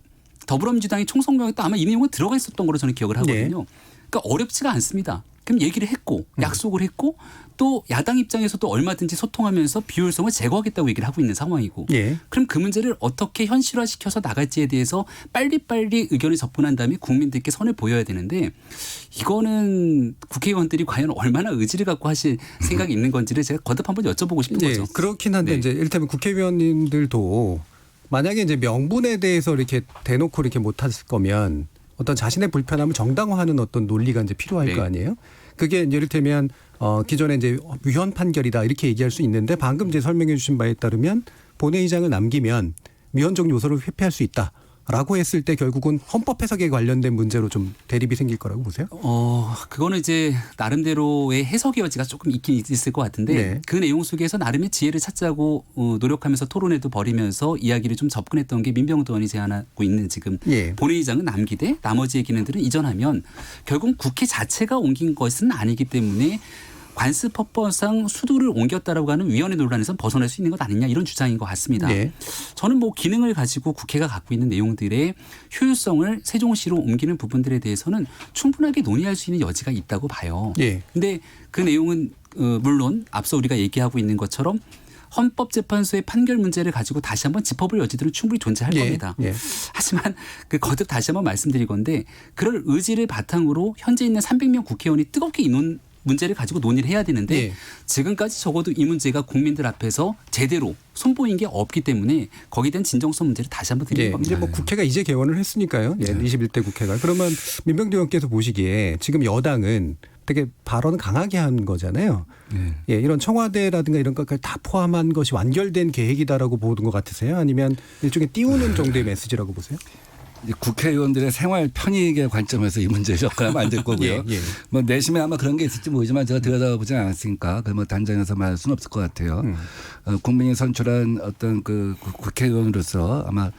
더불어민주당의 총선 공약도 아마 이 내용은 들어가 있었던 걸로 저는 기억을 하거든요. 그러니까 어렵지가 않습니다. 그럼 얘기를 했고 약속을 했고 또 야당 입장에서도 얼마든지 소통하면서 비효율성을 제거하겠다고 얘기를 하고 있는 상황이고 그럼 그 문제를 어떻게 현실화시켜서 나갈지에 대해서 빨리빨리 의견을 접근한 다음에 국민들께 선을 보여야 되는데 이거는 국회의원들이 과연 얼마나 의지를 갖고 하실 생각이 있는 건지를 제가 거듭 한번 여쭤보고 싶은 거죠. 그렇긴 한데 이제 이를테면 국회의원님들도 만약에 이제 명분에 대해서 이렇게 대놓고 이렇게 못했을 거면 어떤 자신의 불편함을 정당화하는 어떤 논리가 이제 필요할 거 아니에요? 그게 이를테면 기존에 이제 위헌 판결이다 이렇게 얘기할 수 있는데 방금 이제 설명해 주신 바에 따르면 본회의장을 남기면 위헌적 요소를 회피할 수 있다라고 했을 때 결국은 헌법 해석에 관련된 문제로 좀 대립이 생길 거라고 보세요? 그거는 이제 나름대로의 해석의 여지가 조금 있긴 있을 것 같은데 그 내용 속에서 나름의 지혜를 찾자고 노력하면서 토론회도 벌이면서 이야기를 좀 접근했던 게 민병두 의원이 제안하고 있는 지금 본회의장은 남기되 나머지의 기능들은 이전하면 결국 국회 자체가 옮긴 것은 아니기 때문에 관습헌법상 수도를 옮겼다라고 하는 위헌의 논란에서 벗어날 수 있는 것 아니냐 이런 주장인 것 같습니다. 저는 뭐 기능을 가지고 국회가 갖고 있는 내용들의 효율성을 세종시로 옮기는 부분들에 대해서는 충분하게 논의할 수 있는 여지가 있다고 봐요. 그런데 그 내용은 물론 앞서 우리가 얘기하고 있는 것처럼 헌법재판소의 판결 문제를 가지고 다시 한번 짚어볼 여지들은 충분히 존재할 겁니다. 하지만 그 거듭 다시 한번 말씀드릴 건데 그럴 의지를 바탕으로 현재 있는 300명 국회의원이 뜨겁게 문제를 가지고 논의를 해야 되는데 지금까지 적어도 이 문제가 국민들 앞에서 제대로 손보인 게 없기 때문에 거기에 대한 진정성 문제를 다시 한번 드리는 겁니다. 이제 뭐 국회가 이제 개원을 했으니까요. 21대 국회가. 그러면 민병두 의원께서 보시기에 지금 여당은 되게 발언 강하게 한 거잖아요. 이런 청와대라든가 이런 것까지 다 포함한 것이 완결된 계획이다라고 보는 것 같으세요? 아니면 일종의 띄우는 정도의 메시지라고 보세요? 국회의원들의 생활 편익의 관점에서 이 문제를 접근하면 안 될 거고요. 뭐 내심에 아마 그런 게 있을지 모르지만 제가 들여다보지 않았으니까 그 뭐 단정해서 말할 수는 없을 것 같아요. 국민이 선출한 어떤 그 국회의원으로서 아마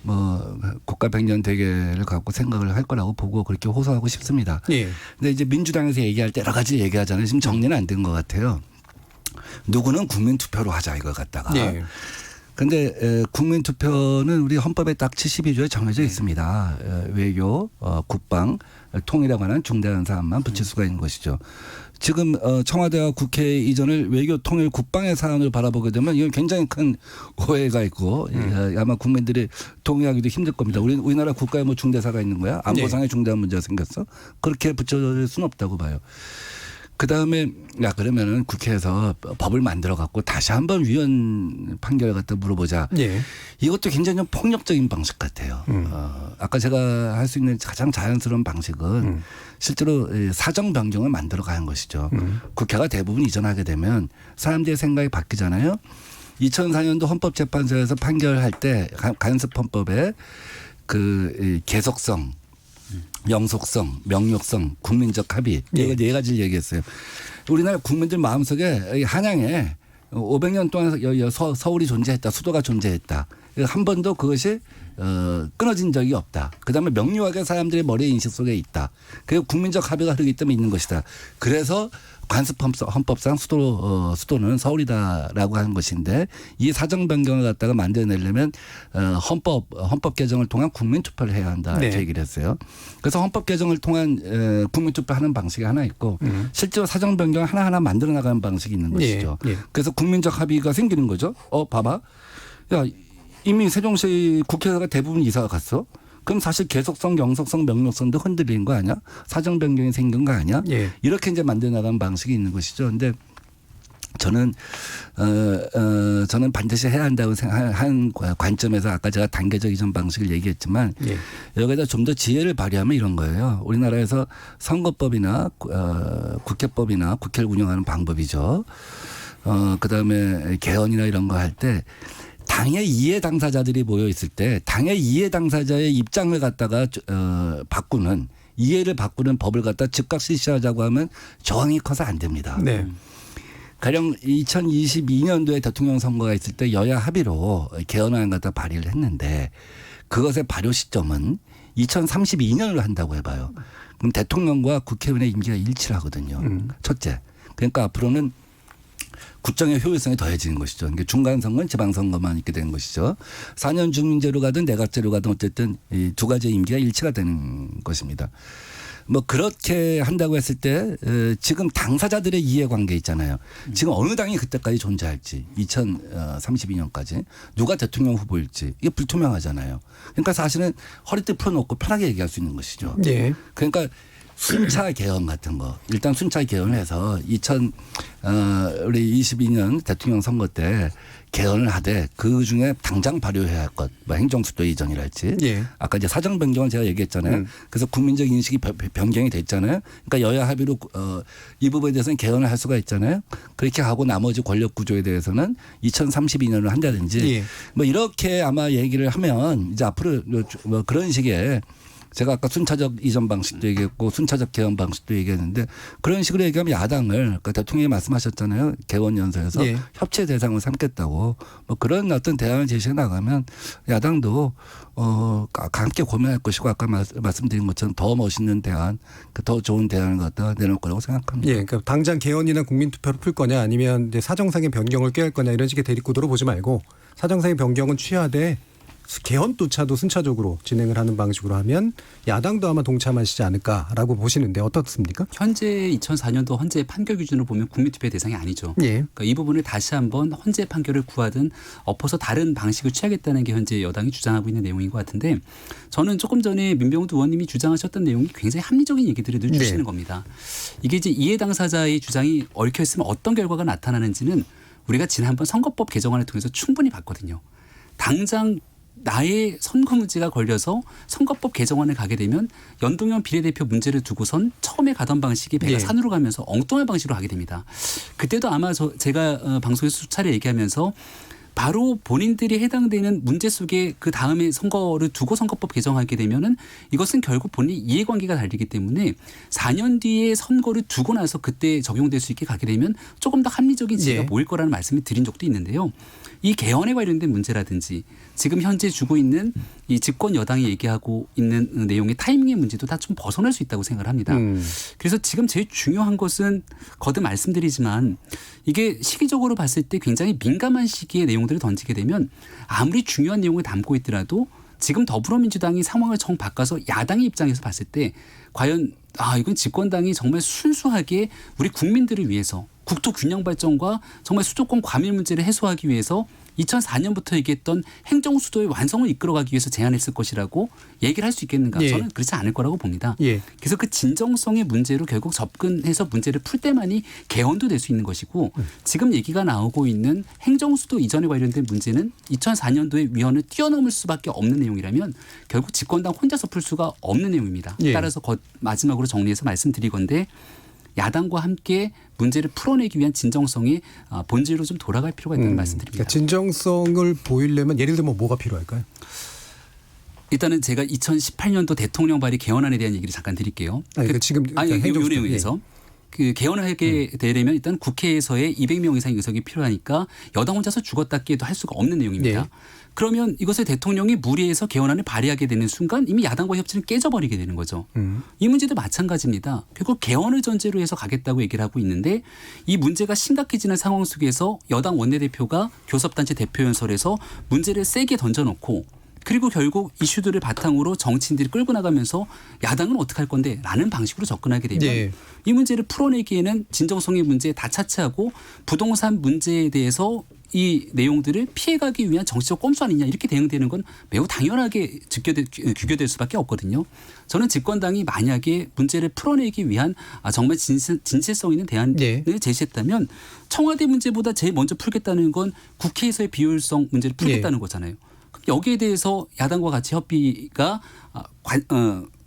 뭐 국가 백년 대계를 갖고 생각을 할 거라고 보고 그렇게 호소하고 싶습니다. 근데 이제 민주당에서 얘기할 때 여러 가지 얘기하잖아요. 지금 정리는 안 된 것 같아요. 누구는 국민 투표로 하자 이걸 갖다가. 그런데 국민투표는 우리 헌법에 딱 72조에 정해져 있습니다. 외교, 국방, 통일에 관한 중대한 사안만 붙일 수가 있는 것이죠. 지금 청와대와 국회 이전을 외교, 통일, 국방의 사안을 바라보게 되면 이건 굉장히 큰 오해가 있고 아마 국민들이 동의하기도 힘들 겁니다. 우리나라 국가에 뭐 중대사가 있는 거야? 안보상에 중대한 문제가 생겼어? 그렇게 붙여질 수는 없다고 봐요. 그다음에 그러면은 국회에서 법을 만들어 갖고 다시 한번 위헌 판결 갖다 물어보자. 이것도 굉장히 좀 폭력적인 방식 같아요. 아까 제가 할 수 있는 가장 자연스러운 방식은 실제로 사정 변경을 만들어 가는 것이죠. 국회가 대부분 이전하게 되면 사람들의 생각이 바뀌잖아요. 2004년도 헌법재판소에서 판결할 때 간섭헌법의 그 계속성 영속성, 명령성, 국민적 합의 이거 네 가지를 얘기했어요. 우리나라 국민들 마음속에 한양에 500년 동안 서울이 존재했다. 수도가 존재했다. 한 번도 그것이 끊어진 적이 없다. 그다음에 명료하게 사람들의 머리 인식 속에 있다. 그리고 국민적 합의가 흐르기 때문에 있는 것이다. 그래서 관습헌법상 수도는 서울이다라고 하는 것인데 이 사정 변경을 갖다가 만들어내려면 헌법 개정을 통한 국민 투표를 해야 한다 이렇게 얘기를 했어요. 그래서 헌법 개정을 통한 국민 투표하는 방식이 하나 있고 실제로 사정 변경을 하나하나 만들어 나가는 방식이 있는 것이죠. 그래서 국민적 합의가 생기는 거죠. 봐봐. 야, 이미 세종시 국회가 대부분 이사가 갔어. 그럼 사실 계속성, 영속성, 명료성도 흔들린 거 아니야? 사정 변경이 생긴 거 아니야? 예. 이렇게 이제 만들어 나가는 방식이 있는 것이죠. 근데 저는 저는 반드시 해야 한다고 생각한 관점에서 아까 제가 단계적 이전 방식을 얘기했지만 예. 여기다 좀 더 지혜를 발휘하면 이런 거예요. 우리나라에서 선거법이나 국회법이나 국회를 운영하는 방법이죠. 그다음에 개헌이나 이런 거 할 때 당의 이해 당사자들이 모여 있을 때 당의 이해 당사자의 입장을 갖다가 바꾸는 이해를 바꾸는 법을 갖다 즉각 실시하자고 하면 저항이 커서 안 됩니다. 네. 가령 2022년도에 대통령 선거가 있을 때 여야 합의로 개헌안을 갖다 발의를 했는데 그것의 발효 시점은 2032년으로 한다고 해봐요. 그럼 대통령과 국회의원의 임기가 일치를 하거든요. 첫째. 그러니까 앞으로는 국정의 효율성이 더해지는 것이죠. 그러니까 중간선거는 지방선거만 있게 되는 것이죠. 4년 중민제로 가든 내각제로 가든 어쨌든 이 두 가지의 임기가 일치가 되는 것입니다. 뭐 그렇게 한다고 했을 때 지금 당사자들의 이해관계 있잖아요. 지금 어느 당이 그때까지 존재할지 2032년까지 누가 대통령 후보일지 이게 불투명하잖아요. 그러니까 사실은 허리띠 풀어놓고 편하게 얘기할 수 있는 것이죠. 예. 그러니까 순차 개헌 같은 거 일단 순차 개헌을 해서 우리 22년 대통령 선거 때 개헌을 하되 그 중에 당장 발효해야 할 것, 뭐 행정수도 이전이랄지. 예. 아까 이제 사정 변경을 제가 얘기했잖아요. 그래서 국민적 인식이 변경이 됐잖아요. 그러니까 여야 합의로 이 부분에 대해서는 개헌을 할 수가 있잖아요. 그렇게 하고 나머지 권력 구조에 대해서는 2032년을 한다든지 예. 뭐 이렇게 아마 얘기를 하면 이제 앞으로 뭐 그런 식의 제가 아까 순차적 이전 방식도 얘기했고 순차적 개헌 방식도 얘기했는데 그런 식으로 얘기하면 야당을 그러니까 대통령이 말씀하셨잖아요. 개원 연설에서 예. 협치 대상을 삼겠다고 뭐 그런 어떤 대안을 제시해 나가면 야당도 함께 고민할 것이고 아까 말씀드린 것처럼 더 멋있는 대안, 더 좋은 대안을 갖다가 내놓을 거라고 생각합니다. 예, 그러니까 당장 개헌이나 국민투표로 풀 거냐 아니면 이제 사정상의 변경을 꾀할 거냐 이런 식의 대립구도로 보지 말고 사정상의 변경은 취하되 개헌조차도 순차적으로 진행을 하는 방식으로 하면 야당도 아마 동참하시지 않을까라고 보시는데 어떻습니까? 현재 2004년도 헌재 판결 기준으로 보면 국민투표의 대상이 아니죠. 예. 그러니까 이 부분을 다시 한번 헌재 판결을 구하든 엎어서 다른 방식을 취하겠다는 게 현재 여당이 주장하고 있는 내용인 것 같은데 저는 조금 전에 민병훈 의원님이 주장하셨던 내용이 굉장히 합리적인 얘기들을 늘 주시는 겁니다. 이게 이제 이해 당사자의 주장이 얽혀 있으면 어떤 결과가 나타나는지는 우리가 지난번 선거법 개정안을 통해서 충분히 봤거든요. 당장 나의 선거 문제가 걸려서 선거법 개정안을 가게 되면 연동형 비례대표 문제를 두고선 처음에 가던 방식이 배가 산으로 가면서 엉뚱한 방식으로 가게 됩니다. 그때도 아마 제가 방송에서 수차례 얘기하면서 바로 본인들이 해당되는 문제 속에 그 다음에 선거를 두고 선거법 개정하게 되면은 이것은 결국 본인 이해관계가 달리기 때문에 4년 뒤에 선거를 두고 나서 그때 적용될 수 있게 가게 되면 조금 더 합리적인 지혜가 모일 거라는 말씀을 드린 적도 있는데요. 이 개헌에 관련된 문제라든지 지금 현재 주고 있는 이 집권 여당이 얘기하고 있는 내용의 타이밍의 문제도 다 좀 벗어날 수 있다고 생각을 합니다. 그래서 지금 제일 중요한 것은 거듭 말씀드리지만 이게 시기적으로 봤을 때 굉장히 민감한 시기에 내용들을 던지게 되면 아무리 중요한 내용을 담고 있더라도 지금 더불어민주당이 상황을 정 바꿔서 야당의 입장에서 봤을 때 과연 이건 집권당이 정말 순수하게 우리 국민들을 위해서 국토 균형 발전과 정말 수도권 과밀 문제를 해소하기 위해서 2004년부터 얘기했던 행정수도의 완성을 이끌어가기 위해서 제안했을 것이라고 얘기를 할 수 있겠는가. 저는 그렇지 않을 거라고 봅니다. 그래서 그 진정성의 문제로 결국 접근해서 문제를 풀 때만이 개헌도 될 수 있는 것이고 지금 얘기가 나오고 있는 행정수도 이전에 관련된 문제는 2004년도의 위헌을 뛰어넘을 수밖에 없는 내용이라면 결국 집권당 혼자서 풀 수가 없는 내용입니다. 따라서 마지막으로 정리해서 말씀드리건데 야당과 함께 문제를 풀어내기 위한 진정성의 본질로 좀 돌아갈 필요가 있다는 말씀드립니다. 그러니까 진정성을 보이려면 예를 들면 뭐가 필요할까요? 일단은 제가 2018년도 대통령 발의 개헌안에 대한 얘기를 잠깐 드릴게요. 지금 요 내용에서 그 개헌을 하게 되려면 일단 국회에서의 200명 이상의 의석이 필요하니까 여당 혼자서 죽었다 깨도 할 수가 없는 내용입니다. 그러면 이것을 대통령이 무리해서 개헌안을 발의하게 되는 순간 이미 야당과 협치는 깨져버리게 되는 거죠. 이 문제도 마찬가지입니다. 결국 개헌을 전제로 해서 가겠다고 얘기를 하고 있는데 이 문제가 심각해지는 상황 속에서 여당 원내대표가 교섭단체 대표연설에서 문제를 세게 던져놓고 그리고 결국 이슈들을 바탕으로 정치인들이 끌고 나가면서 야당은 어떻게 할 건데 라는 방식으로 접근하게 되면 이 문제를 풀어내기에는 진정성의 문제에 다 차치하고 부동산 문제에 대해서 이 내용들을 피해가기 위한 정치적 꼼수 아니냐 이렇게 대응되는 건 매우 당연하게 규결될 수밖에 없거든요. 저는 집권당이 만약에 문제를 풀어내기 위한 정말 진실성 있는 대안을 제시했다면 청와대 문제보다 제일 먼저 풀겠다는 건 국회에서의 비효율성 문제를 풀겠다는 거잖아요. 여기에 대해서 야당과 같이 협의가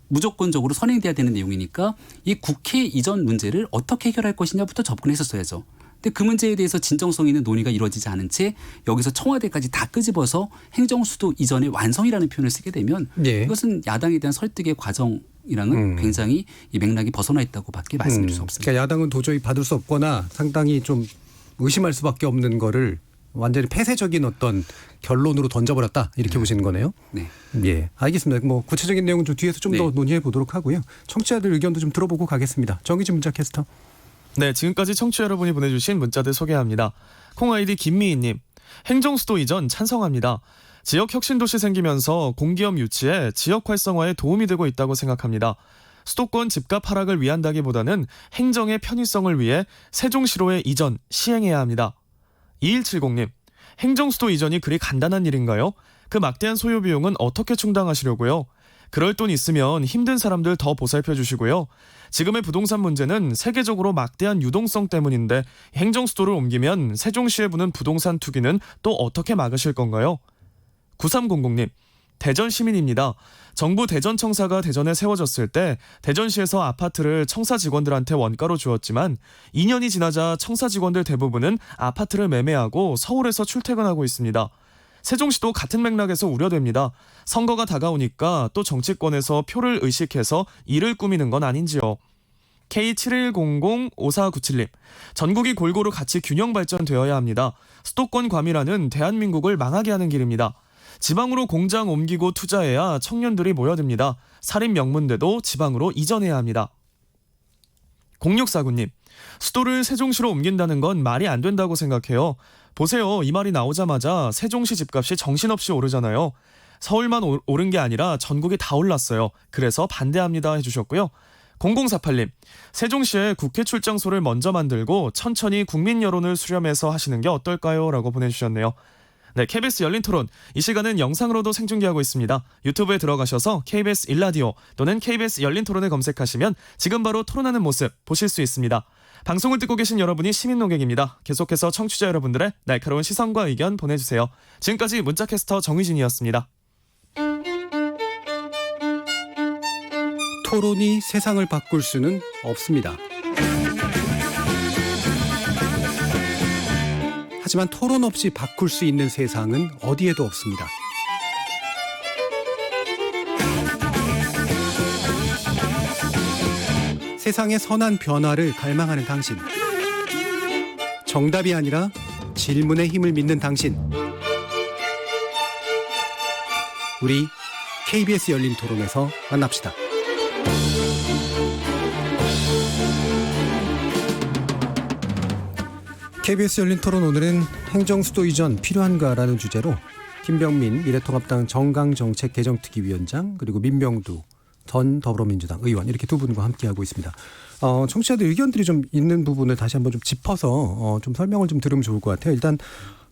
무조건적으로 선행돼야 되는 내용이니까 이 국회 이전 문제를 어떻게 해결할 것이냐부터 접근했었어야죠. 근데 그 문제에 대해서 진정성 있는 논의가 이루어지지 않은 채 여기서 청와대까지 다 끄집어서 행정수도 이전의 완성이라는 표현을 쓰게 되면 이것은 야당에 대한 설득의 과정이랑은 굉장히 이 맥락이 벗어나 있다고밖에 말씀드릴 수 없습니다. 그러니까 야당은 도저히 받을 수 없거나 상당히 좀 의심할 수밖에 없는 거를 완전히 폐쇄적인 어떤 결론으로 던져버렸다 이렇게 보시는 거네요. 네. 예, 알겠습니다. 뭐 구체적인 내용은 좀 뒤에서 좀 더 논의해 보도록 하고요. 청취자들 의견도 좀 들어보고 가겠습니다. 정의진 문자캐스터. 네, 지금까지 청취자 여러분이 보내주신 문자들 소개합니다. 콩아이디 김미희님, 행정수도 이전 찬성합니다. 지역 혁신도시 생기면서 공기업 유치에 지역 활성화에 도움이 되고 있다고 생각합니다. 수도권 집값 하락을 위한다기보다는 행정의 편의성을 위해 세종시로의 이전 시행해야 합니다. 2170님, 행정수도 이전이 그리 간단한 일인가요? 그 막대한 소요 비용은 어떻게 충당하시려고요? 그럴 돈 있으면 힘든 사람들 더 보살펴 주시고요. 지금의 부동산 문제는 세계적으로 막대한 유동성 때문인데 행정수도를 옮기면 세종시에 부는 부동산 투기는 또 어떻게 막으실 건가요? 9300님, 대전 시민입니다. 정부 대전청사가 대전에 세워졌을 때 대전시에서 아파트를 청사 직원들한테 원가로 주었지만 2년이 지나자 청사 직원들 대부분은 아파트를 매매하고 서울에서 출퇴근하고 있습니다. 세종시도 같은 맥락에서 우려됩니다. 선거가 다가오니까 또 정치권에서 표를 의식해서 일을 꾸미는 건 아닌지요. K71005497님, 전국이 골고루 같이 균형 발전되어야 합니다. 수도권 과밀화는 대한민국을 망하게 하는 길입니다. 지방으로 공장 옮기고 투자해야 청년들이 모여듭니다. 살인 명문대도 지방으로 이전해야 합니다. 0649님, 수도를 세종시로 옮긴다는 건 말이 안 된다고 생각해요. 보세요. 이 말이 나오자마자 세종시 집값이 정신없이 오르잖아요. 서울만 오른 게 아니라 전국이 다 올랐어요. 그래서 반대합니다 해주셨고요. 0048님, 세종시에 국회 출장소를 먼저 만들고 천천히 국민 여론을 수렴해서 하시는 게 어떨까요? 라고 보내주셨네요. 네, KBS 열린 토론. 이 시간은 영상으로도 생중계하고 있습니다. 유튜브에 들어가셔서 KBS 1라디오 또는 KBS 열린 토론을 검색하시면 지금 바로 토론하는 모습 보실 수 있습니다. 방송을 듣고 계신 여러분이 시민 농객입니다. 계속해서 청취자 여러분들의 날카로운 시선과 의견 보내주세요. 지금까지 문자캐스터 정의진이었습니다. 토론이 세상을 바꿀 수는 없습니다. 하지만 토론 없이 바꿀 수 있는 세상은 어디에도 없습니다. 세상의 선한 변화를 갈망하는 당신. 정답이 아니라 질문의 힘을 믿는 당신. 우리 KBS 열린 토론에서 만납시다. KBS 열린 토론 오늘은 행정수도 이전 필요한가라는 주제로 김병민 미래통합당 정강정책개정특위위원장 그리고 민병두 전 더불어민주당 의원 이렇게 두 분과 함께하고 있습니다. 청취자들 의견들이 좀 있는 부분을 다시 한번 좀 짚어서 좀 설명을 좀 들으면 좋을 것 같아요. 일단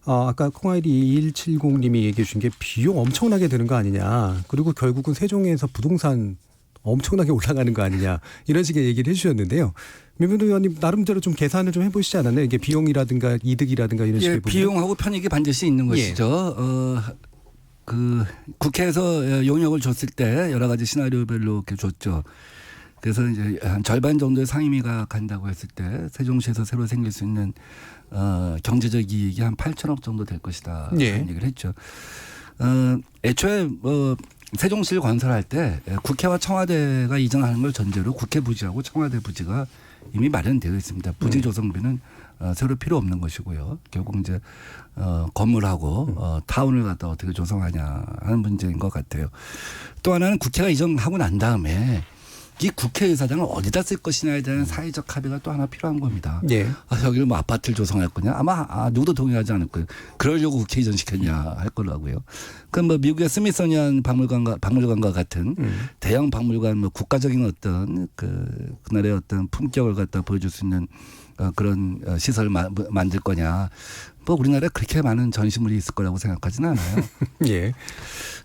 아까 콩아이디 2170님이 얘기해 주신 게 비용 엄청나게 드는 거 아니냐. 그리고 결국은 세종에서 부동산 엄청나게 올라가는 거 아니냐. 이런 식의 얘기를 해 주셨는데요. 민병두 의원님 나름대로 좀 계산을 좀 해보시지 않았나요? 이게 비용이라든가 이득이라든가 이런 식의 부분. 비용하고 편익이 반드시 있는 것이죠. 그 국회에서 용역을 줬을 때 여러 가지 시나리오별로 이렇게 줬죠. 그래서 이제 한 절반 정도의 상임위가 간다고 했을 때 세종시에서 새로 생길 수 있는 경제적 이익이 한 8천억 정도 될 것이다. 라는 얘기를 했죠. 애초에 세종시를 건설할 때 국회와 청와대가 이전하는 걸 전제로 국회 부지하고 청와대 부지가 이미 마련되어 있습니다. 부지 조성비는 새로 필요 없는 것이고요. 결국 이제 건물하고 타운을 갖다 어떻게 조성하냐 하는 문제인 것 같아요. 또 하나는 국회가 이전하고 난 다음에 이 국회의사당을 어디다 쓸 것이냐에 대한 사회적 합의가 또 하나 필요한 겁니다. 여기를 뭐 아파트를 조성할 거냐? 아마 누구도 동의하지 않을 거예요. 그러려고 국회 이전시켰냐 할 거라고요. 그럼 뭐 미국의 스미소니안 박물관과 같은 대형 박물관 뭐 국가적인 어떤 그날의 어떤 품격을 갖다 보여줄 수 있는 그런 시설을 만들 거냐. 뭐 우리나라에 그렇게 많은 전시물이 있을 거라고 생각하지는 않아요. 예.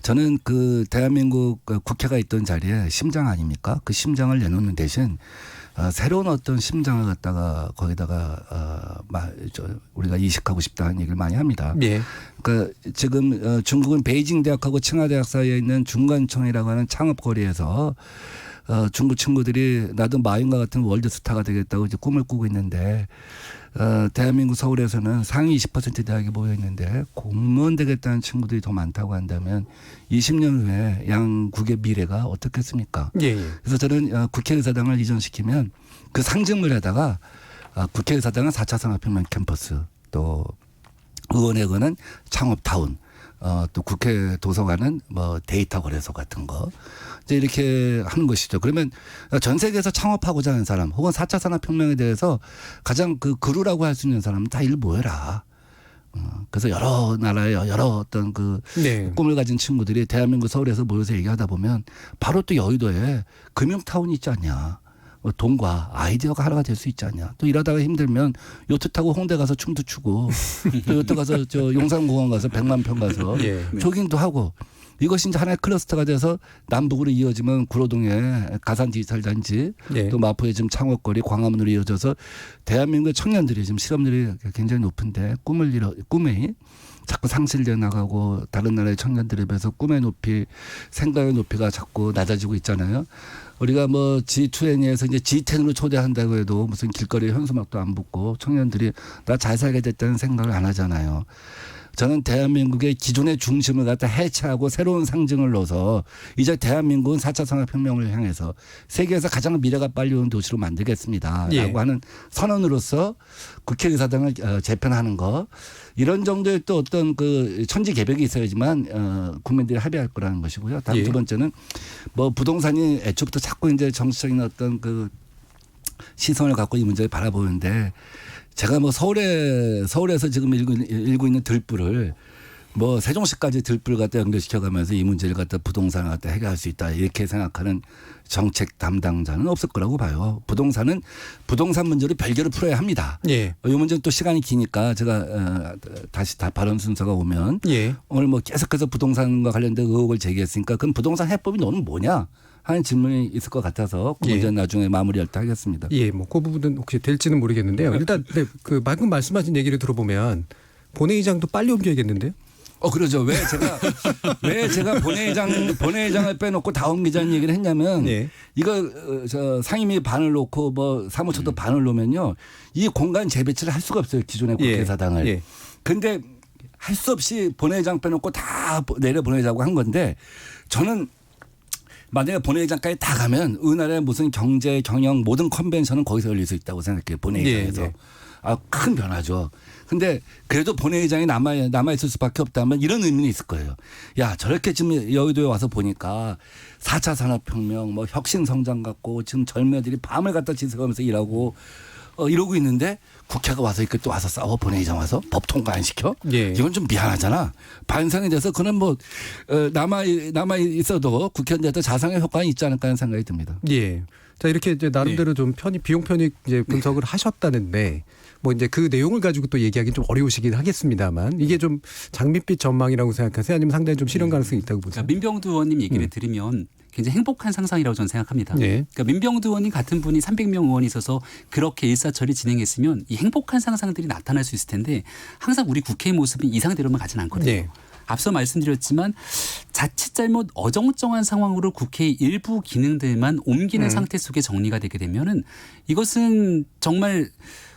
저는 그 대한민국 국회가 있던 자리에 심장 아닙니까? 그 심장을 내놓는 대신 새로운 어떤 심장을 갖다가 거기다가 우리가 이식하고 싶다는 얘기를 많이 합니다. 예. 그러니까 지금 중국은 베이징 대학하고 칭화대학 사이에 있는 중간청이라고 하는 창업거리에서 중국 친구들이 나도 마윈과 같은 월드스타가 되겠다고 이제 꿈을 꾸고 있는데 대한민국 서울에서는 상위 20% 대학이 모여 있는데 공무원 되겠다는 친구들이 더 많다고 한다면 20년 후에 양국의 미래가 어떻겠습니까? 예. 그래서 저는 국회의사당을 이전시키면 그 상징물에다가 국회의사당은 4차 산업혁명 캠퍼스, 또 의원회관은 창업타운, 또 국회 도서관은 뭐 데이터 거래소 같은 거 이제 이렇게 하는 것이죠. 그러면 전 세계에서 창업하고자 하는 사람 혹은 4차 산업혁명에 대해서 가장 그 그루라고 할 수 있는 사람은 다 일로 모여라. 그래서 여러 나라의 여러 어떤 그 꿈을 가진 친구들이 대한민국 서울에서 모여서 얘기하다 보면 바로 또 여의도에 금융타운이 있지 않냐. 돈과 아이디어가 하나가 될 수 있지 않냐. 또 일하다가 힘들면 요트 타고 홍대 가서 춤도 추고 또 요트 가서 저 용산공원 가서 100만 평 가서 조깅도 하고 이것이 이제 하나의 클러스터가 돼서 남북으로 이어지면 구로동에 가산 디지털 단지 또 마포에 지금 창업거리 광화문으로 이어져서 대한민국의 청년들이 지금 실업률이 굉장히 높은데 꿈이 자꾸 상실되어 나가고 다른 나라의 청년들에 비해서 꿈의 높이 생각의 높이가 자꾸 낮아지고 있잖아요. 우리가 뭐 G20에서 이제 G10으로 초대한다고 해도 무슨 길거리에 현수막도 안 붙고 청년들이 나 잘 살게 됐다는 생각을 안 하잖아요. 저는 대한민국의 기존의 중심을 갖다 해체하고 새로운 상징을 넣어서 이제 대한민국은 4차 산업혁명을 향해서 세계에서 가장 미래가 빨리 오는 도시로 만들겠습니다. 라고 하는 선언으로서 국회의사당을 재편하는 거 이런 정도의 또 어떤 그 천지개벽이 있어야지만 국민들이 합의할 거라는 것이고요. 다음 두 번째는 뭐 부동산이 애초부터 자꾸 이제 정치적인 어떤 그 시선을 갖고 이 문제를 바라보는데 제가 뭐 서울에서 지금 일고 있는 들불을 뭐 세종시까지 들불 갖다 연결시켜가면서 이 문제를 갖다 부동산을 갖다 해결할 수 있다 이렇게 생각하는 정책 담당자는 없을 거라고 봐요. 부동산 문제를 별개로 풀어야 합니다. 이 문제는 또 시간이 기니까 제가 다시 다 발언 순서가 오면 오늘 뭐 계속해서 부동산과 관련된 의혹을 제기했으니까 그럼 부동산 해법이 너는 뭐냐? 하는 질문이 있을 것 같아서 그 문제는 나중에 마무리할 때 하겠습니다. 뭐 그 부분은 혹시 될지는 모르겠는데요. 일단 그 방금 말씀하신 얘기를 들어보면 본회의장도 빨리 옮겨야겠는데요. 그러죠. 왜 제가 본회의장을 빼놓고 다 옮기자는 얘기를 했냐면 이거 저 상임위 반을 놓고 뭐 사무처도 반을 놓으면요 이 공간 재배치를 할 수가 없어요. 기존의 국회의사당을. 근데 할 수 없이 본회의장 빼놓고 다 내려 보내자고 한 건데 저는 만약에 본회의장까지 다 가면 우리나라의 무슨 경제, 경영 모든 컨벤션은 거기서 열릴 수 있다고 생각해요. 본회의장에서. 큰 변화죠. 근데 그래도 본회의장이 남아있을 수밖에 없다면 이런 의미는 있을 거예요. 야 저렇게 지금 여의도에 와서 보니까 4차 산업혁명 뭐 혁신성장 갖고 지금 젊은 애들이 밤을 갖다 지새가면서 일하고 이러고 있는데 국회가 와서 이렇게 또 와서 싸워 본회의장 와서 법 통과 안 시켜? 이건 좀 미안하잖아. 반성이 돼서 그는 뭐 남아 있어도 국회의원들한테 자성의 효과는 있지 않을까 하는 생각이 듭니다. 자 이렇게 이제 나름대로 좀 비용 편익 이제 분석을 하셨다는데 뭐 이제 그 내용을 가지고 또 얘기하기는 좀 어려우시긴 하겠습니다만 이게 좀 장밋빛 전망이라고 생각하세요? 아니면 상당히 좀 실현 가능성이 있다고 보세요? 그러니까 민병두 의원님 얘기를 들으면 굉장히 행복한 상상이라고 저는 생각합니다. 그러니까 민병두 의원님 같은 분이 300명 의원이 있어서 그렇게 일사천리 진행했으면 이 행복한 상상들이 나타날 수 있을 텐데 항상 우리 국회의 모습이 이상대로만 가지는 않거든요. 앞서 말씀드렸지만 자칫 잘못 어정쩡한 상황으로 국회의 일부 기능들만 옮기는 상태 속에 정리가 되게 되면은 이것은 정말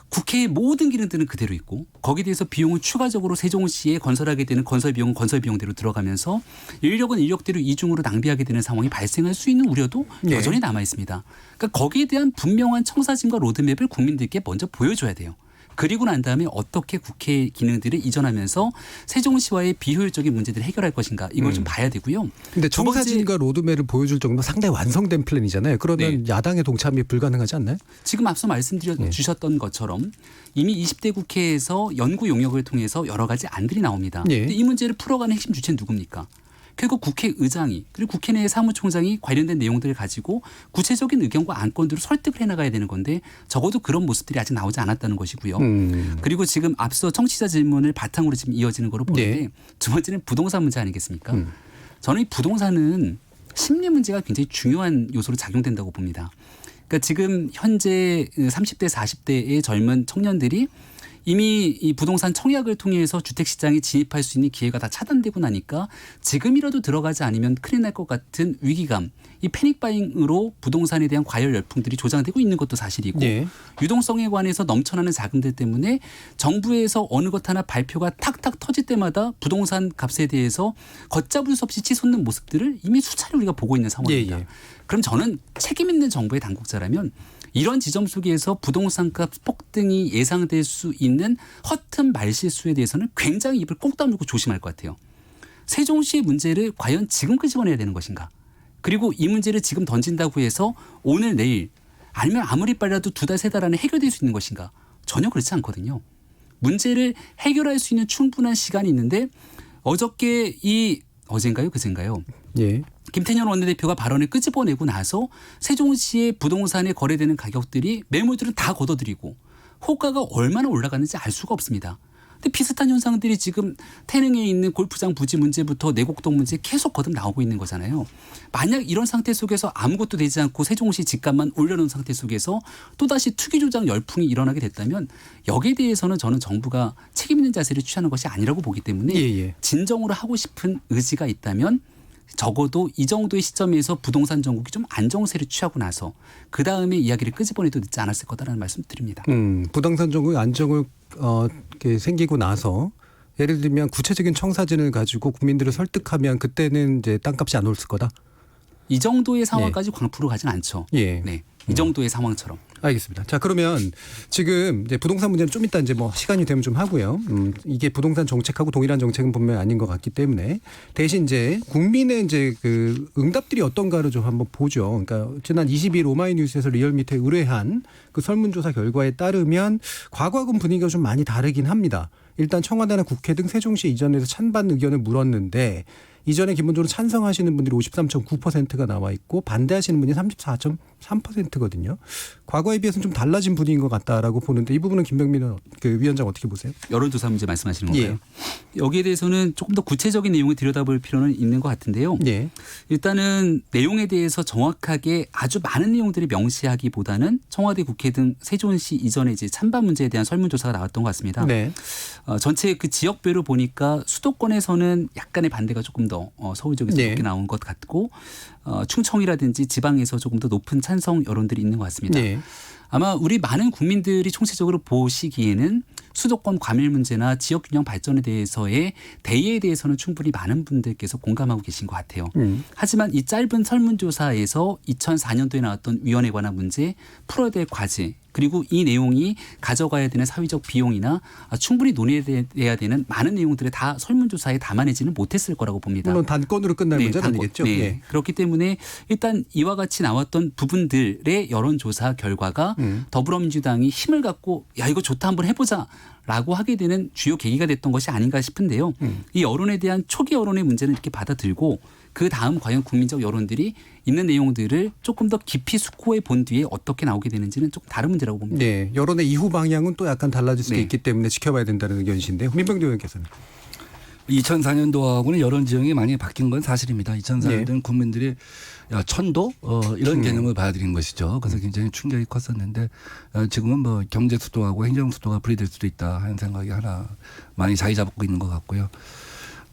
국회의 모든 기능들은 그대로 있고 거기에 대해서 비용은 추가적으로 세종시에 건설하게 되는 건설 비용대로 들어가면서 인력은 인력대로 이중으로 낭비하게 되는 상황이 발생할 수 있는 우려도 여전히 남아 있습니다. 그러니까 거기에 대한 분명한 청사진과 로드맵을 국민들께 먼저 보여줘야 돼요. 그리고 난 다음에 어떻게 국회 기능들을 이전하면서 세종시와의 비효율적인 문제들을 해결할 것인가 이걸 좀 봐야 되고요. 근데 청사진과 로드맵을 보여줄 정도면 상당히 완성된 플랜이잖아요. 그러면 야당의 동참이 불가능하지 않나요? 지금 앞서 말씀주셨던 것처럼 이미 20대 국회에서 연구 용역을 통해서 여러 가지 안들이 나옵니다. 근데 이 문제를 풀어가는 핵심 주체는 누굽니까? 결국 국회의장이 그리고 국회 내 사무총장이 관련된 내용들을 가지고 구체적인 의견과 안건들을 설득을 해나가야 되는 건데 적어도 그런 모습들이 아직 나오지 않았다는 것이고요. 그리고 지금 앞서 청취자 질문을 바탕으로 지금 이어지는 거로 보는데 네. 두 번째는 부동산 문제 아니겠습니까? 저는 이 부동산은 심리 문제가 굉장히 중요한 요소로 작용된다고 봅니다. 그러니까 지금 현재 30대 40대의 젊은 청년들이 이미 이 부동산 청약을 통해서 주택시장에 진입할 수 있는 기회가 다 차단되고 나니까 지금이라도 들어가지 않으면 큰일 날 것 같은 위기감, 이 패닉바잉으로 부동산에 대한 과열 열풍들이 조장되고 있는 것도 사실이고 네. 유동성에 관해서 넘쳐나는 자금들 때문에 정부에서 어느 것 하나 발표가 탁탁 터질 때마다 부동산 값에 대해서 걷잡을 수 없이 치솟는 모습들을 이미 수차례 우리가 보고 있는 상황입니다. 예. 그럼 저는 책임 있는 정부의 당국자라면 이런 지점 속에서 부동산값 폭등이 예상될 수 있는 허튼 말실수에 대해서는 굉장히 입을 꼭 다물고 조심할 것 같아요. 세종시의 문제를 과연 지금 끄집어내야 되는 것인가? 그리고 이 문제를 지금 던진다고 해서 오늘 내일 아니면 아무리 빨라도 2달 3달 안에 해결될 수 있는 것인가? 전혀 그렇지 않거든요. 문제를 해결할 수 있는 충분한 시간이 있는데 어저께 어젠가요? 그젠가요? 예. 김태년 원내대표가 발언을 끄집어내고 나서 세종시의 부동산에 거래되는 가격들이 매물들은 다 걷어들이고 호가가 얼마나 올라갔는지 알 수가 없습니다. 근데 비슷한 현상들이 지금 태릉에 있는 골프장 부지 문제부터 내곡동 문제 계속 거듭 나오고 있는 거잖아요. 만약 이런 상태 속에서 아무것도 되지 않고 세종시 집값만 올려놓은 상태 속에서 또다시 투기 조작 열풍이 일어나게 됐다면 여기에 대해서는 저는 정부가 책임 있는 자세를 취하는 것이 아니라고 보기 때문에 진정으로 하고 싶은 의지가 있다면 적어도 이 정도의 시점에서 부동산 정국이 좀 안정세를 취하고 나서 그다음에 이야기를 끄집어내도 늦지 않았을 거다라는 말씀 드립니다. 부동산 정국이 안정을 이렇게 생기고 나서 예를 들면 구체적인 청사진을 가지고 국민들을 설득하면 그때는 이제 땅값이 안 오를 거다. 이 정도의 상황까지 광프로 가진 않죠. 예. 네. 이 정도의 상황처럼. 알겠습니다. 자, 그러면 지금 이제 부동산 문제는 좀 이따 이제 뭐 시간이 되면 좀 하고요. 이게 부동산 정책하고 동일한 정책은 분명히 아닌 것 같기 때문에 대신 이제 국민의 이제 그 응답들이 어떤가를 좀 한번 보죠. 그러니까 지난 22일 오마이뉴스에서 리얼미터에 의뢰한 그 설문조사 결과에 따르면 과거하고는 분위기가 좀 많이 다르긴 합니다. 일단 청와대나 국회 등 세종시 이전에서 찬반 의견을 물었는데 이전에 기본적으로 찬성하시는 분들이 53.9%가 나와 있고 반대하시는 분이 34.3%거든요. 과거에 비해서는 좀 달라진 분위기인 것 같다라고 보는데 이 부분은 김병민 그 위원장 어떻게 보세요? 여론조사 문제 말씀하시는 건가요? 예. 여기에 대해서는 조금 더 구체적인 내용을 들여다볼 필요는 있는 것 같은데요. 예. 일단은 내용에 대해서 정확하게 아주 많은 내용들을 명시하기보다는 청와대 국회 등 세종시 이전에 이제 찬반 문제에 대한 설문조사가 나왔던 것 같습니다. 네. 전체 그 지역별로 보니까 수도권에서는 약간의 반대가 조금 더 서울 쪽에서 높게 나온 것 같고 충청이라든지 지방에서 조금 더 높은 찬성 여론들이 있는 것 같습니다. 네. 아마 우리 많은 국민들이 총체적으로 보시기에는 수도권 과밀 문제나 지역균형 발전에 대해서의 대의에 대해서는 충분히 많은 분들께서 공감하고 계신 것 같아요. 하지만 이 짧은 설문조사에서 2004년도에 나왔던 위원회에 관한 문제, 풀어야 될 과제, 그리고 이 내용이 가져가야 되는 사회적 비용이나 충분히 논의해야 되는 많은 내용들을 다 설문조사에 담아내지는 못했을 거라고 봅니다. 물론 단건으로 끝날 문제는 아니겠죠. 네. 예. 그렇기 때문에 일단 이와 같이 나왔던 부분들의 여론조사 결과가 더불어민주당이 힘을 갖고 야 이거 좋다 한번 해보자. 라고 하게 되는 주요 계기가 됐던 것이 아닌가 싶은데요. 이 여론에 대한 초기 여론의 문제는 이렇게 받아들고 그 다음 과연 국민적 여론들이 있는 내용들을 조금 더 깊이 숙고해 본 뒤에 어떻게 나오게 되는지는 조금 다른 문제라고 봅니다. 네, 여론의 이후 방향은 또 약간 달라질 수도 있기 때문에 지켜봐야 된다는 의견이신데요. 민병대 의원께서는. 2004년도하고는 여론 지형이 많이 바뀐 건 사실입니다. 2004년도는 국민들이 야, 천도 이런 개념을 받아들인 것이죠. 그래서 굉장히 충격이 컸었는데 지금은 뭐 경제 수도하고 행정 수도가 분리될 수도 있다 하는 생각이 하나 많이 자리 잡고 있는 것 같고요.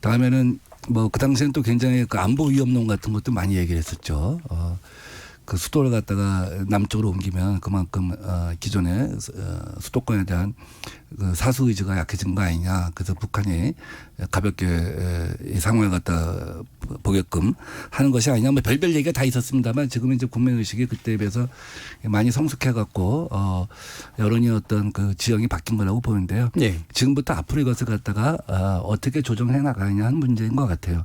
다음에는 뭐 그 당시에는 또 굉장히 그 안보 위험론 같은 것도 많이 얘기를 했었죠. 그 수도를 갖다가 남쪽으로 옮기면 그만큼 기존의 수도권에 대한 그 사수 의지가 약해진 거 아니냐. 그래서 북한이 가볍게 이 상황을 갖다 보게끔 하는 것이 아니냐. 뭐 별별 얘기가 다 있었습니다만 지금은 이제 국민 의식이 그때에 비해서 많이 성숙해 갖고 여론이 어떤 그 지형이 바뀐 거라고 보는데요. 네. 지금부터 앞으로 이것을 갖다가 어떻게 조정해 나가느냐 하는 문제인 것 같아요.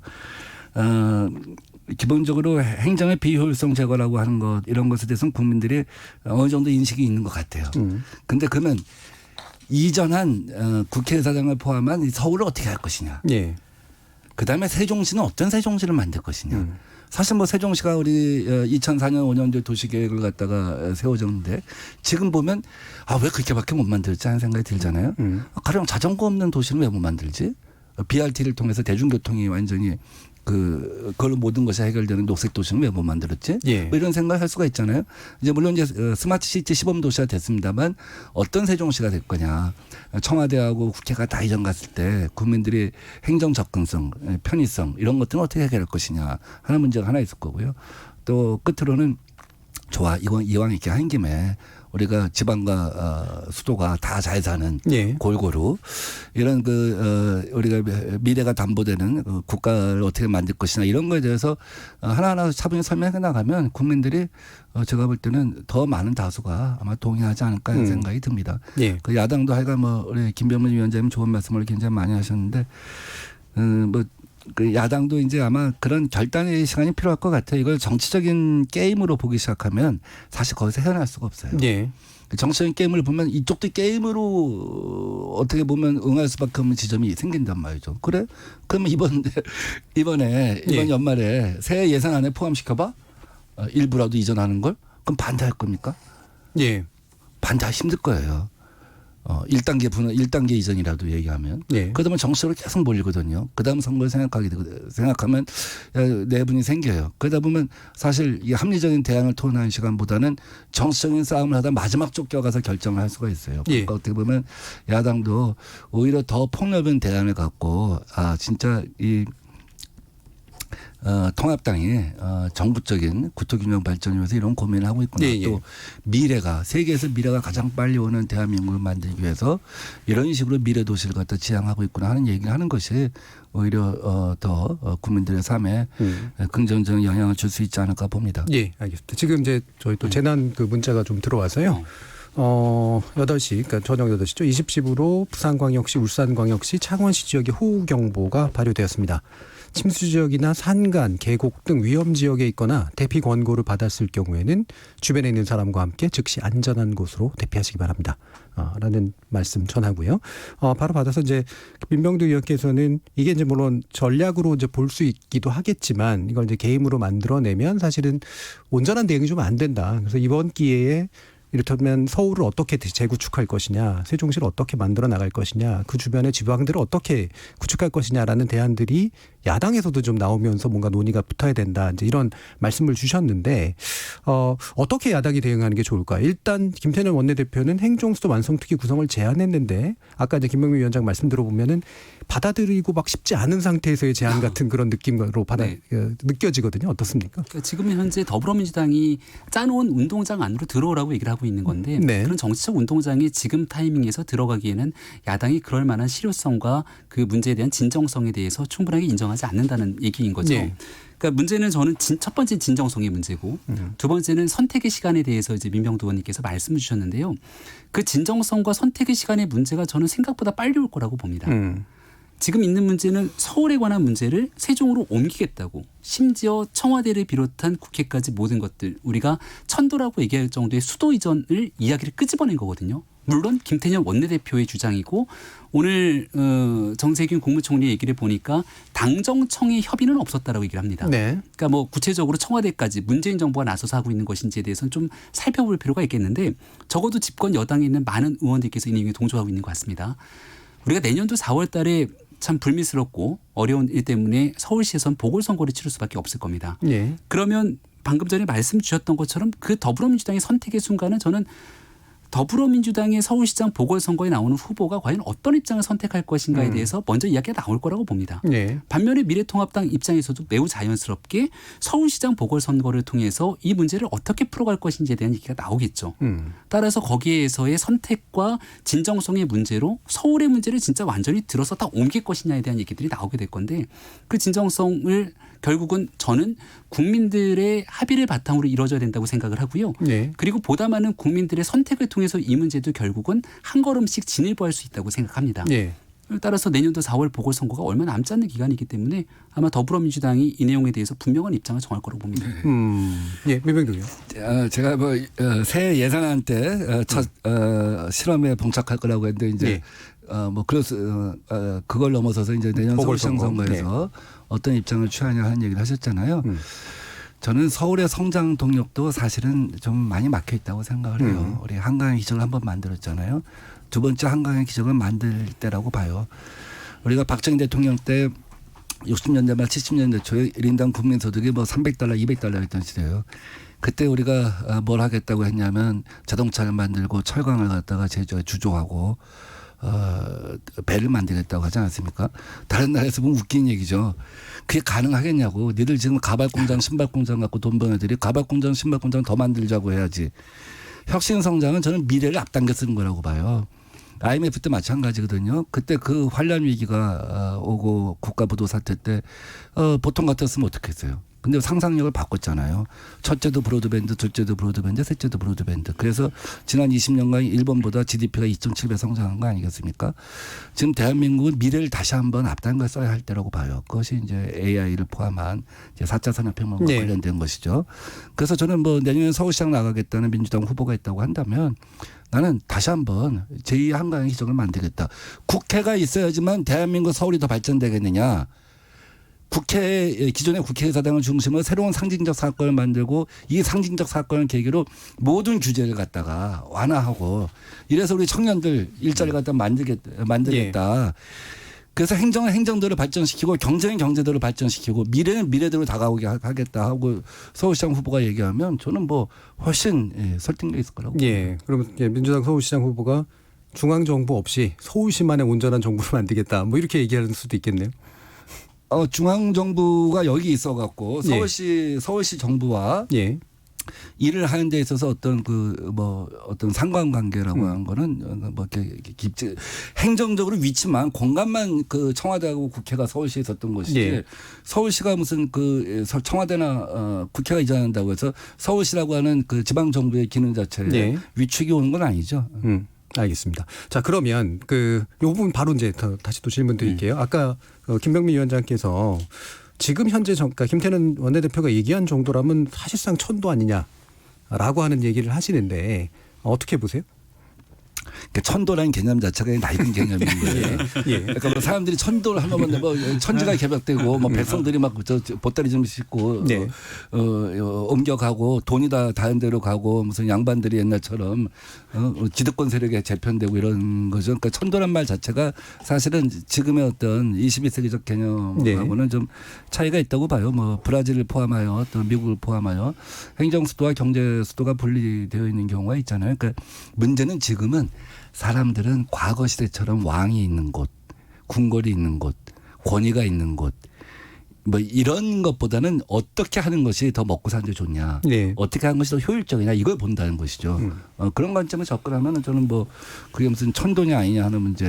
기본적으로 행정의 비효율성 제거라고 하는 것 이런 것에 대해서는 국민들이 어느 정도 인식이 있는 것 같아요. 그런데 그러면 이전한 국회의사당을 포함한 서울을 어떻게 할 것이냐. 예. 그다음에 세종시는 어떤 세종시를 만들 것이냐. 사실 뭐 세종시가 우리 2004년 5년도 도시계획을 갖다가 세워졌는데 지금 보면 왜 그렇게밖에 못 만들지 하는 생각이 들잖아요. 가령 자전거 없는 도시는 왜 못 만들지? BRT를 통해서 대중교통이 완전히 그걸로 모든 것이 해결되는 녹색 도시는 왜 못 만들었지? 예. 뭐 이런 생각을 할 수가 있잖아요. 이제 물론 이제 스마트 시티 시범 도시가 됐습니다만 어떤 세종시가 될 거냐. 청와대하고 국회가 다 이전 갔을 때 국민들이 행정 접근성, 편의성 이런 것들은 어떻게 해결할 것이냐 하는 문제가 하나 있을 거고요. 또 끝으로는 좋아. 이왕 이렇게 한 김에 우리가 지방과 수도가 다 잘 사는 예. 골고루 이런 우리가 미래가 담보되는 국가를 어떻게 만들 것이냐 이런 거에 대해서 하나하나 차분히 설명해 나가면 국민들이 제가 볼 때는 더 많은 다수가 아마 동의하지 않을까 하는 생각이 듭니다. 예. 그 야당도 하여간 뭐 우리 김병문 위원장님 좋은 말씀을 굉장히 많이 하셨는데 그 야당도 이제 아마 그런 결단의 시간이 필요할 것 같아요. 이걸 정치적인 게임으로 보기 시작하면 사실 거기서 헤어날 수가 없어요. 예. 정치적인 게임을 보면 이쪽도 게임으로 어떻게 보면 응할 수밖에 없는 지점이 생긴단 말이죠. 그래? 그러면 이번 예. 연말에 새해 예산안에 포함시켜봐? 일부라도 이전하는 걸? 그럼 반대할 겁니까? 예. 반대하기 힘들 거예요. 1단계 이전이라도 얘기하면. 예. 그러다 보면 정치적으로 계속 몰리거든요. 그 다음 선거를 생각하면 내분이 생겨요. 그러다 보면 사실 이 합리적인 대안을 토론하는 시간보다는 정치적인 싸움을 하다 마지막 쪽 껴가서 결정을 할 수가 있어요. 예. 그러니까 어떻게 보면 야당도 오히려 더 폭넓은 대안을 갖고 진짜 이 통합당이 정부적인 구토균형 발전을 위해서 이런 고민을 하고 있구나. 예, 예. 또 미래가 세계에서 미래가 가장 빨리 오는 대한민국을 만들기 위해서 이런 식으로 미래 도시를 갖다 지향하고 있구나 하는 얘기를 하는 것이 오히려 더 국민들의 삶에 긍정적인 영향을 줄 수 있지 않을까 봅니다. 예, 알겠습니다. 지금 이제 저희 또 재난 그 문자가 좀 들어와서요. 8시, 그러니까 저녁 8시죠. 20시부로 부산광역시, 울산광역시, 창원시 지역에 호우경보가 발효되었습니다. 침수 지역이나 산간, 계곡 등 위험 지역에 있거나 대피 권고를 받았을 경우에는 주변에 있는 사람과 함께 즉시 안전한 곳으로 대피하시기 바랍니다. 라는 말씀 전하고요. 바로 받아서 이제 민병두 의원께서는 이게 이제 물론 전략으로 이제 볼 수 있기도 하겠지만 이걸 이제 게임으로 만들어내면 사실은 온전한 대응이 좀 안 된다. 그래서 이번 기회에 이를테면 서울을 어떻게 재구축할 것이냐, 세종시를 어떻게 만들어 나갈 것이냐, 그 주변의 지방들을 어떻게 구축할 것이냐라는 대안들이 야당에서도 좀 나오면서 뭔가 논의가 붙어야 된다. 이제 이런 말씀을 주셨는데 어떻게 야당이 대응하는 게 좋을까? 일단 김태년 원내대표는 행정수도 완성특위 구성을 제안했는데 아까 이제 김병민 위원장 말씀 들어보면은 받아들이고 막 쉽지 않은 상태에서의 제안 같은 그런 느낌으로 느껴지거든요. 어떻습니까? 그러니까 지금 현재 더불어민주당이 짜놓은 운동장 안으로 들어오라고 얘기를 하고 있는 건데 네. 그런 정치적 운동장이 지금 타이밍에서 들어가기에는 야당이 그럴 만한 실효성과 그 문제에 대한 진정성에 대해서 충분하게 인정하지 않는다는 얘기인 거죠. 네. 그러니까 문제는 저는 첫 번째 진정성의 문제고 두 번째는 선택의 시간에 대해서 이제 민병두 의원님께서 말씀을 주셨는데요. 그 진정성과 선택의 시간의 문제가 저는 생각보다 빨리 올 거라고 봅니다. 지금 있는 문제는 서울에 관한 문제를 세종으로 옮기겠다고 심지어 청와대를 비롯한 국회까지 모든 것들 우리가 천도라고 얘기할 정도의 수도 이전을 이야기를 끄집어낸 거거든요. 물론 김태년 원내대표의 주장이고 오늘 정세균 국무총리의 얘기를 보니까 당정청의 협의는 없었다라고 얘기를 합니다. 네. 그러니까 뭐 구체적으로 청와대까지 문재인 정부가 나서서 하고 있는 것인지에 대해서는 좀 살펴볼 필요가 있겠는데 적어도 집권 여당에 있는 많은 의원들께서 이 내용에 동조하고 있는 것 같습니다. 우리가 내년도 4월 달에 참 불미스럽고 어려운 일 때문에 서울시에선 보궐선거를 치를 수밖에 없을 겁니다. 예. 그러면 방금 전에 말씀 주셨던 것처럼 그 더불어민주당의 선택의 순간은 저는 더불어민주당의 서울시장 보궐선거에 나오는 후보가 과연 어떤 입장을 선택할 것인가에 대해서 먼저 이야기가 나올 거라고 봅니다. 네. 반면에 미래통합당 입장에서도 매우 자연스럽게 서울시장 보궐선거를 통해서 이 문제를 어떻게 풀어갈 것인지에 대한 얘기가 나오겠죠. 따라서 거기에서의 선택과 진정성의 문제로 서울의 문제를 진짜 완전히 들어서 다 옮길 것이냐에 대한 얘기들이 나오게 될 건데 그 진정성을 결국은 저는 국민들의 합의를 바탕으로 이루어져야 된다고 생각을 하고요. 네. 그리고 보다 많은 국민들의 선택을 통해서 이 문제도 결국은 한 걸음씩 진일보할 수 있다고 생각합니다. 네. 따라서 내년도 4월 보궐선거가 얼마 남지 않는 기간이기 때문에 아마 더불어민주당이 이 내용에 대해서 분명한 입장을 정할 거라고 봅니다. 예, 민병두 의원. 제가 뭐 새해 예산안 때 첫 실험에 봉착할 거라고 했는데 이제 뭐 그래서 그걸 넘어서서 이제 내년 서울시장 선거에서 어떤 입장을 취하냐 하는 얘기를 하셨잖아요. 저는 서울의 성장 동력도 사실은 좀 많이 막혀 있다고 생각을 해요. 우리 한강의 기적을 한번 만들었잖아요. 두 번째 한강의 기적을 만들 때라고 봐요. 우리가 박정희 대통령 때 60년대 말 70년대 초에 1인당 국민소득이 뭐 300달러, 200달러 했던 시대예요. 그때 우리가 뭘 하겠다고 했냐면 자동차를 만들고 철강을 갖다가 주조하고 배를 만들겠다고 하지 않았습니까? 다른 나라에서 보면 웃긴 얘기죠. 그게 가능하겠냐고. 니들 지금 가발 공장, 신발 공장 갖고 돈 버는 애들이 가발 공장, 신발 공장 더 만들자고 해야지. 혁신 성장은 저는 미래를 앞당겨 쓰는 거라고 봐요. IMF 때 마찬가지거든요. 그때 그 환란 위기가 오고 국가 부도 사태 때 보통 같았으면 어떻겠어요. 근데 상상력을 바꿨잖아요. 첫째도 브로드밴드, 둘째도 브로드밴드, 셋째도 브로드밴드. 그래서 지난 20년간 일본보다 GDP가 2.7배 성장한 거 아니겠습니까? 지금 대한민국은 미래를 다시 한번 앞당겨 써야 할 때라고 봐요. 그것이 이제 AI를 포함한 이제 4차 산업혁명과 관련된 것이죠. 그래서 저는 뭐 내년에 서울시장 나가겠다는 민주당 후보가 있다고 한다면 나는 다시 한번 제2의 한강의 기적을 만들겠다. 국회가 있어야지만 대한민국 서울이 더 발전되겠느냐. 기존의 국회의사당을 중심으로 새로운 상징적 사건을 만들고 이 상징적 사건을 계기로 모든 규제를 갖다가 완화하고 이래서 우리 청년들 일자리를 갖다 만들겠다. 그래서 행정은 행정대로 발전시키고 경제는 경제대로 발전시키고 미래는 미래대로 다가오게 하겠다 하고 서울시장 후보가 얘기하면 저는 뭐 훨씬 설득력 있을 거라고. 그러면 민주당 서울시장 후보가 중앙정부 없이 서울시만의 온전한 정부를 만들겠다. 뭐 이렇게 얘기하는 수도 있겠네요. 중앙정부가 여기 있어갖고 서울시 정부와 일을 하는 데 있어서 어떤 어떤 상관관계라고 하는 거는 뭐 이렇게 행정적으로 위치만 공간만 그 청와대하고 국회가 서울시에 있었던 것이지 서울시가 무슨 그 청와대나 국회가 이전한다고 해서 서울시라고 하는 그 지방 정부의 기능 자체에 위축이 오는 건 아니죠. 알겠습니다. 자, 그러면 이 부분 바로 이제 다시 또 질문 드릴게요. 아까 김병민 위원장께서 지금 현재 그러니까 김태년 원내대표가 얘기한 정도라면 사실상 천도 아니냐라고 하는 얘기를 하시는데 어떻게 보세요? 천도라는 개념 자체가 낡은 개념인 거예요. 그러니까 뭐 사람들이 천도를 하면 뭐 천지가 개벽되고 뭐 백성들이 막 보따리 좀 싣고 옮겨가고 돈이 다 다른 데로 가고 무슨 양반들이 옛날처럼 기득권 세력에 재편되고 이런 거죠. 그러니까 천도란 말 자체가 사실은 지금의 어떤 21세기적 개념하고는 좀 차이가 있다고 봐요. 뭐 브라질을 포함하여 또 미국을 포함하여 행정 수도와 경제 수도가 분리되어 있는 경우가 있잖아요. 그러니까 문제는 지금은 사람들은 과거 시대처럼 왕이 있는 곳, 궁궐이 있는 곳, 권위가 있는 곳, 뭐 이런 것보다는 어떻게 하는 것이 더 먹고 사는 데 좋냐, 어떻게 하는 것이 더 효율적이냐 이걸 본다는 것이죠. 그런 관점에 접근하면 저는 뭐 그게 무슨 천도냐 아니냐 하는 문제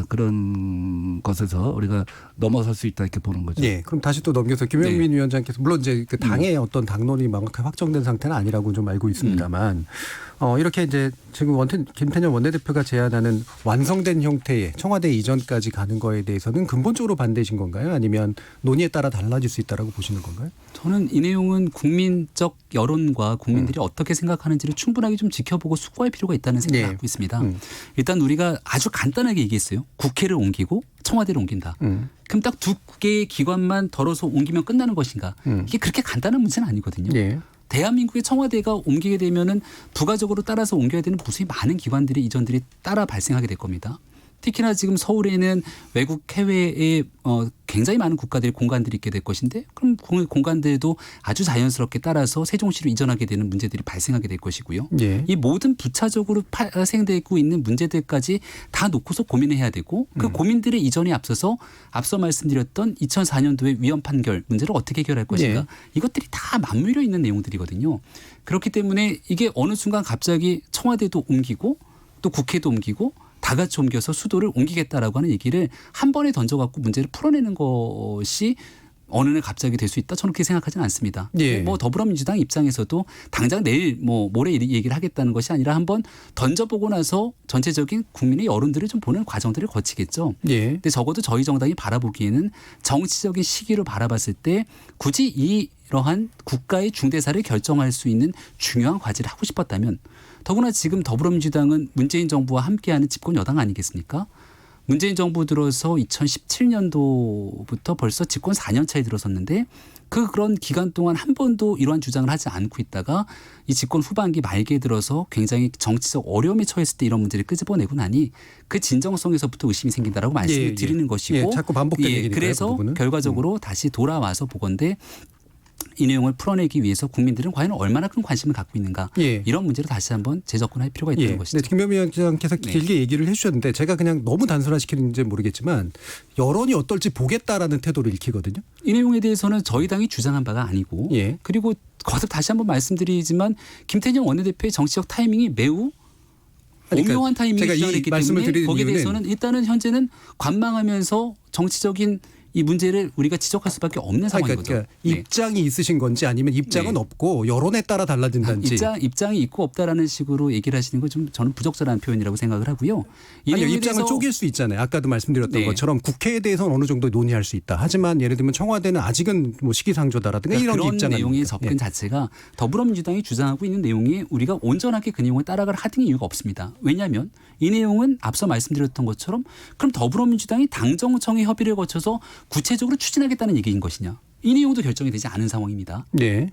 그런 것에서 우리가 넘어설 수 있다 이렇게 보는 거죠. 그럼 다시 또 넘겨서 김영민 위원장께서 물론 이제 그 당의 어떤 당론이 명확하게 확정된 상태는 아니라고 좀 알고 있습니다만 이렇게 이제 지금 김태년 원내대표가 제안하는 완성된 형태의 청와대 이전까지 가는 거에 대해서는 근본적으로 반대신 건가요? 아니면 논의에 따라 달라질 수 있다라고 보시는 건가요? 저는 이 내용은 국민적 여론과 국민들이 어떻게 생각하는지를 충분하게 좀 지켜보고 숙고할 필요가 있다는 생각을 갖고 있습니다. 일단 우리가 아주 간단하게 얘기했어요. 국회를 옮기고 청와대를 옮긴다. 그럼 딱 두 개의 기관만 덜어서 옮기면 끝나는 것인가? 이게 그렇게 간단한 문제는 아니거든요. 대한민국의 청와대가 옮기게 되면은 부가적으로 따라서 옮겨야 되는 무수히 많은 기관들이 이전들이 따라 발생하게 될 겁니다. 특히나 지금 서울에는 외국 해외에 굉장히 많은 국가들의 공간들이 있게 될 것인데 그럼 공간들도 아주 자연스럽게 따라서 세종시로 이전하게 되는 문제들이 발생하게 될 것이고요. 이 모든 부차적으로 발생되고 있는 문제들까지 다 놓고서 고민을 해야 되고 그 고민들의 이전에 앞서 말씀드렸던 2004년도의 위헌 판결 문제를 어떻게 해결할 것인가 이것들이 다 맞물려 있는 내용들이거든요. 그렇기 때문에 이게 어느 순간 갑자기 청와대도 옮기고 또 국회도 옮기고 다 같이 옮겨서 수도를 옮기겠다라고 하는 얘기를 한 번에 던져갖고 문제를 풀어내는 것이 어느 날 갑자기 될 수 있다. 저는 그렇게 생각하지는 않습니다. 뭐 더불어민주당 입장에서도 당장 내일 모레 얘기를 하겠다는 것이 아니라 한번 던져보고 나서 전체적인 국민의 여론들을 좀 보는 과정들을 거치겠죠. 근데 적어도 저희 정당이 바라보기에는 정치적인 시기로 바라봤을 때 굳이 이러한 국가의 중대사를 결정할 수 있는 중요한 과제를 하고 싶었다면 더구나 지금 더불어민주당은 문재인 정부와 함께하는 집권 여당 아니겠습니까? 문재인 정부 들어서 2017년도부터 벌써 집권 4년 차에 들어섰는데 그런 기간 동안 한 번도 이러한 주장을 하지 않고 있다가 이 집권 후반기 말기에 들어서 굉장히 정치적 어려움에 처했을 때 이런 문제를 끄집어내고 나니 그 진정성에서부터 의심이 생긴다라고 말씀을 드리는 것이고 자꾸 반복되는 얘기니까요. 그래서 그 결과적으로 다시 돌아와서 보건대 이 내용을 풀어내기 위해서 국민들은 과연 얼마나 큰 관심을 갖고 있는가 이런 문제로 다시 한번 재접근할 필요가 있다는 것이죠. 김병민 위원장께서 길게 얘기를 해주셨는데 제가 그냥 너무 단순화시키는지 모르겠지만 여론이 어떨지 보겠다라는 태도를 읽히거든요. 이 내용에 대해서는 저희 당이 주장한 바가 아니고 그리고 거듭 다시 한번 말씀드리지만 김태년 원내대표의 정치적 타이밍이 매우 오묘한 타이밍에 주장했기 때문에 거기에 대해서는 일단은 현재는 관망하면서 정치적인 이 문제를 우리가 지적할 수밖에 없는 상황인 거죠. 그러니까 입장이 있으신 건지 아니면 입장은 없고 여론에 따라 달라진다든지. 입장이 있고 없다라는 식으로 얘기를 하시는 건 좀 저는 부적절한 표현이라고 생각을 하고요. 아니요, 입장을 쪼갤 수 있잖아요. 아까도 말씀드렸던 것처럼 국회에 대해서는 어느 정도 논의할 수 있다. 하지만 예를 들면 청와대는 아직은 뭐 시기상조다라든가 그러니까 이런 그런 입장 내용의 접근 자체가 더불어민주당이 주장하고 있는 내용이 우리가 온전하게 그 내용을 따라갈 하등의 이유가 없습니다. 왜냐하면 이 내용은 앞서 말씀드렸던 것처럼 그럼 더불어민주당이 당정청의 협의를 거쳐서 구체적으로 추진하겠다는 얘기인 것이냐. 이 내용도 결정이 되지 않은 상황입니다. 네.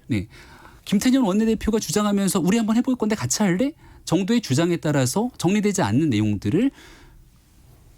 김태년 원내대표가 주장하면서 우리 한번 해볼 건데 같이 할래? 정도의 주장에 따라서 정리되지 않는 내용들을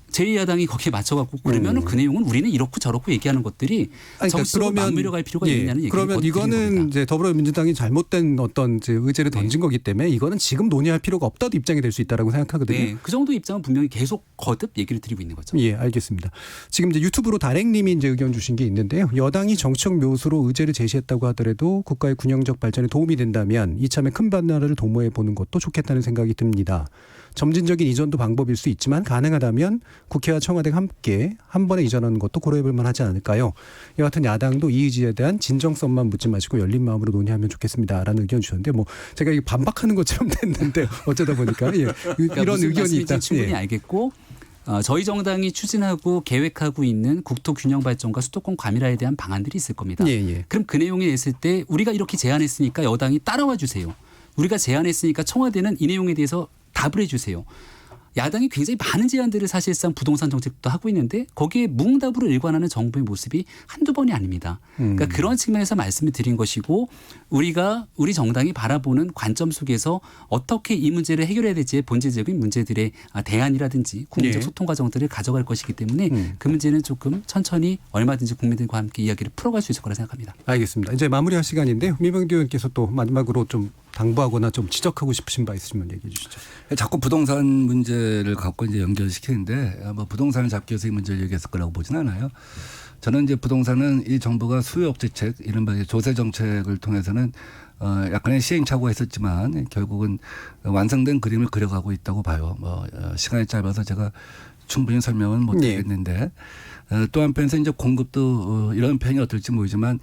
제2야당이 거기에 맞춰갖고 그러면 그 내용은 우리는 이렇고 저렇고 얘기하는 것들이 정치적으로 맞물려 갈 필요가 있느냐는 얘기를 그러면 이거는 이제 더불어민주당이 잘못된 어떤 이제 의제를 던진 거기 때문에 이거는 지금 논의할 필요가 없다도 입장이 될 수 있다라고 생각하거든요. 그 정도 입장은 분명히 계속 거듭 얘기를 드리고 있는 거죠. 알겠습니다. 지금 이제 유튜브로 다랭님이 이제 의견 주신 게 있는데요. 여당이 정치적 묘수로 의제를 제시했다고 하더라도 국가의 균형적 발전에 도움이 된다면 이참에 큰 변화를 도모해 보는 것도 좋겠다는 생각이 듭니다. 점진적인 이전도 방법일 수 있지만 가능하다면 국회와 청와대가 함께 한 번에 이전하는 것도 고려해볼 만하지 않을까요? 여하튼 야당도 이 의지에 대한 진정성만 묻지 마시고 열린 마음으로 논의하면 좋겠습니다라는 의견 주셨는데 뭐 제가 이게 반박하는 것처럼 됐는데 어쩌다 보니까 그러니까 이런 의견이 있다. 충분히 알겠고 저희 정당이 추진하고 계획하고 있는 국토 균형 발전과 수도권 과밀화에 대한 방안들이 있을 겁니다. 그럼 그 내용이 냈을 때 우리가 이렇게 제안했으니까 여당이 따라와 주세요. 우리가 제안했으니까 청와대는 이 내용에 대해서 답을 해주세요. 야당이 굉장히 많은 제안들을 사실상 부동산 정책도 하고 있는데 거기에 무응답으로 일관하는 정부의 모습이 한두 번이 아닙니다. 그러니까 그런 측면에서 말씀을 드린 것이고 우리가 우리 정당이 바라보는 관점 속에서 어떻게 이 문제를 해결해야 될지의 본질적인 문제들의 대안이라든지 국민적 소통 과정들을 가져갈 것이기 때문에 그 문제는 조금 천천히 얼마든지 국민들과 함께 이야기를 풀어갈 수 있을 거라 생각합니다. 알겠습니다. 이제 마무리할 시간인데요. 민병기 의원께서 또 마지막으로 좀 당부하거나 좀 지적하고 싶으신 바 있으시면 얘기해 주시죠. 자꾸 부동산 문제를 갖고 이제 연결시키는데 뭐 부동산을 잡기 위해서 이 문제를 얘기했을 거라고 보진 않아요. 저는 이제 부동산은 이 정부가 수요업제책 이른바 조세 정책을 통해서는 약간의 시행착오가 있었지만 결국은 완성된 그림을 그려가고 있다고 봐요. 뭐 시간이 짧아서 제가 충분히 설명은 못 드리겠는데 또 한편에서 이제 공급도 이런 편이 어떨지 모르지만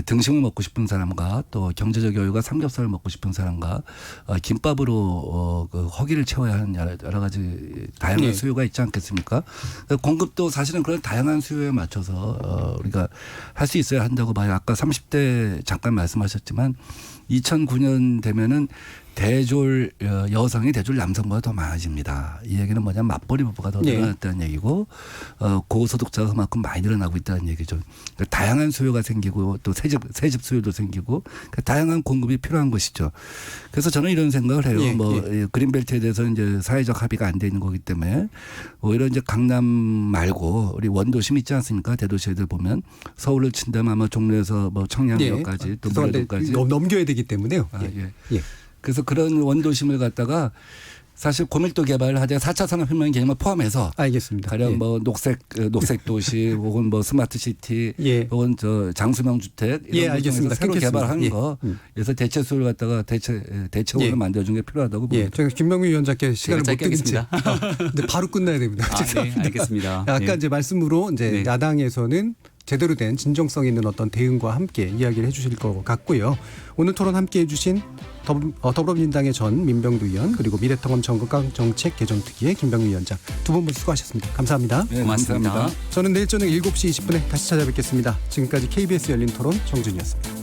등심을 먹고 싶은 사람과 또 경제적 여유가 삼겹살을 먹고 싶은 사람과 김밥으로 그 허기를 채워야 하는 여러 가지 다양한 수요가 있지 않겠습니까? 공급도 사실은 그런 다양한 수요에 맞춰서 우리가 할 수 있어야 한다고 봐요. 아까 30대 잠깐 말씀하셨지만 2009년 되면은 대졸 여성이 대졸 남성보다 더 많아집니다. 이 얘기는 뭐냐면 맞벌이 부부가 더 늘어났다는 얘기고 고소득자가 그만큼 많이 늘어나고 있다는 얘기죠. 그러니까 다양한 수요가 생기고 또 새집 수요도 생기고 그러니까 다양한 공급이 필요한 것이죠. 그래서 저는 이런 생각을 해요. 그린벨트에 대해서 이제 사회적 합의가 안 돼 있는 거기 때문에 오히려 이제 강남 말고 우리 원도심 있지 않습니까? 대도시애들 보면 서울을 친다면 아마 종로에서 뭐 청량역까지 또 물레동까지 넘겨야 되기 때문에요. 그래서 그런 원도심을 갖다가 사실 고밀도 개발을 하되 4차 산업혁명 개념을 포함해서 알겠습니다. 가령 뭐 녹색 도시 혹은 뭐 스마트 시티 혹은 저 장수명 주택 이런 알겠습니다. 새로 개발하는 거 그래서 대체수를 갖다가 대체원을 만들어준 게 필요하다고 봅니다. 제가 김병민 위원장께 시간을 못 드리지. 근데 바로 끝나야 됩니다. 알겠습니다. 아까 이제 말씀으로 이제 야당에서는 제대로 된 진정성 있는 어떤 대응과 함께 이야기를 해주실 것 같고요. 오늘 토론 함께해 주신 더불어민주당의 전 민병두 의원 그리고 미래통합 정책 개정특위의 김병민 위원장 두 분 모두 수고하셨습니다. 감사합니다. 고맙습니다. 저는 내일 저녁 7시 20분에 다시 찾아뵙겠습니다. 지금까지 KBS 열린 토론 정준이었습니다.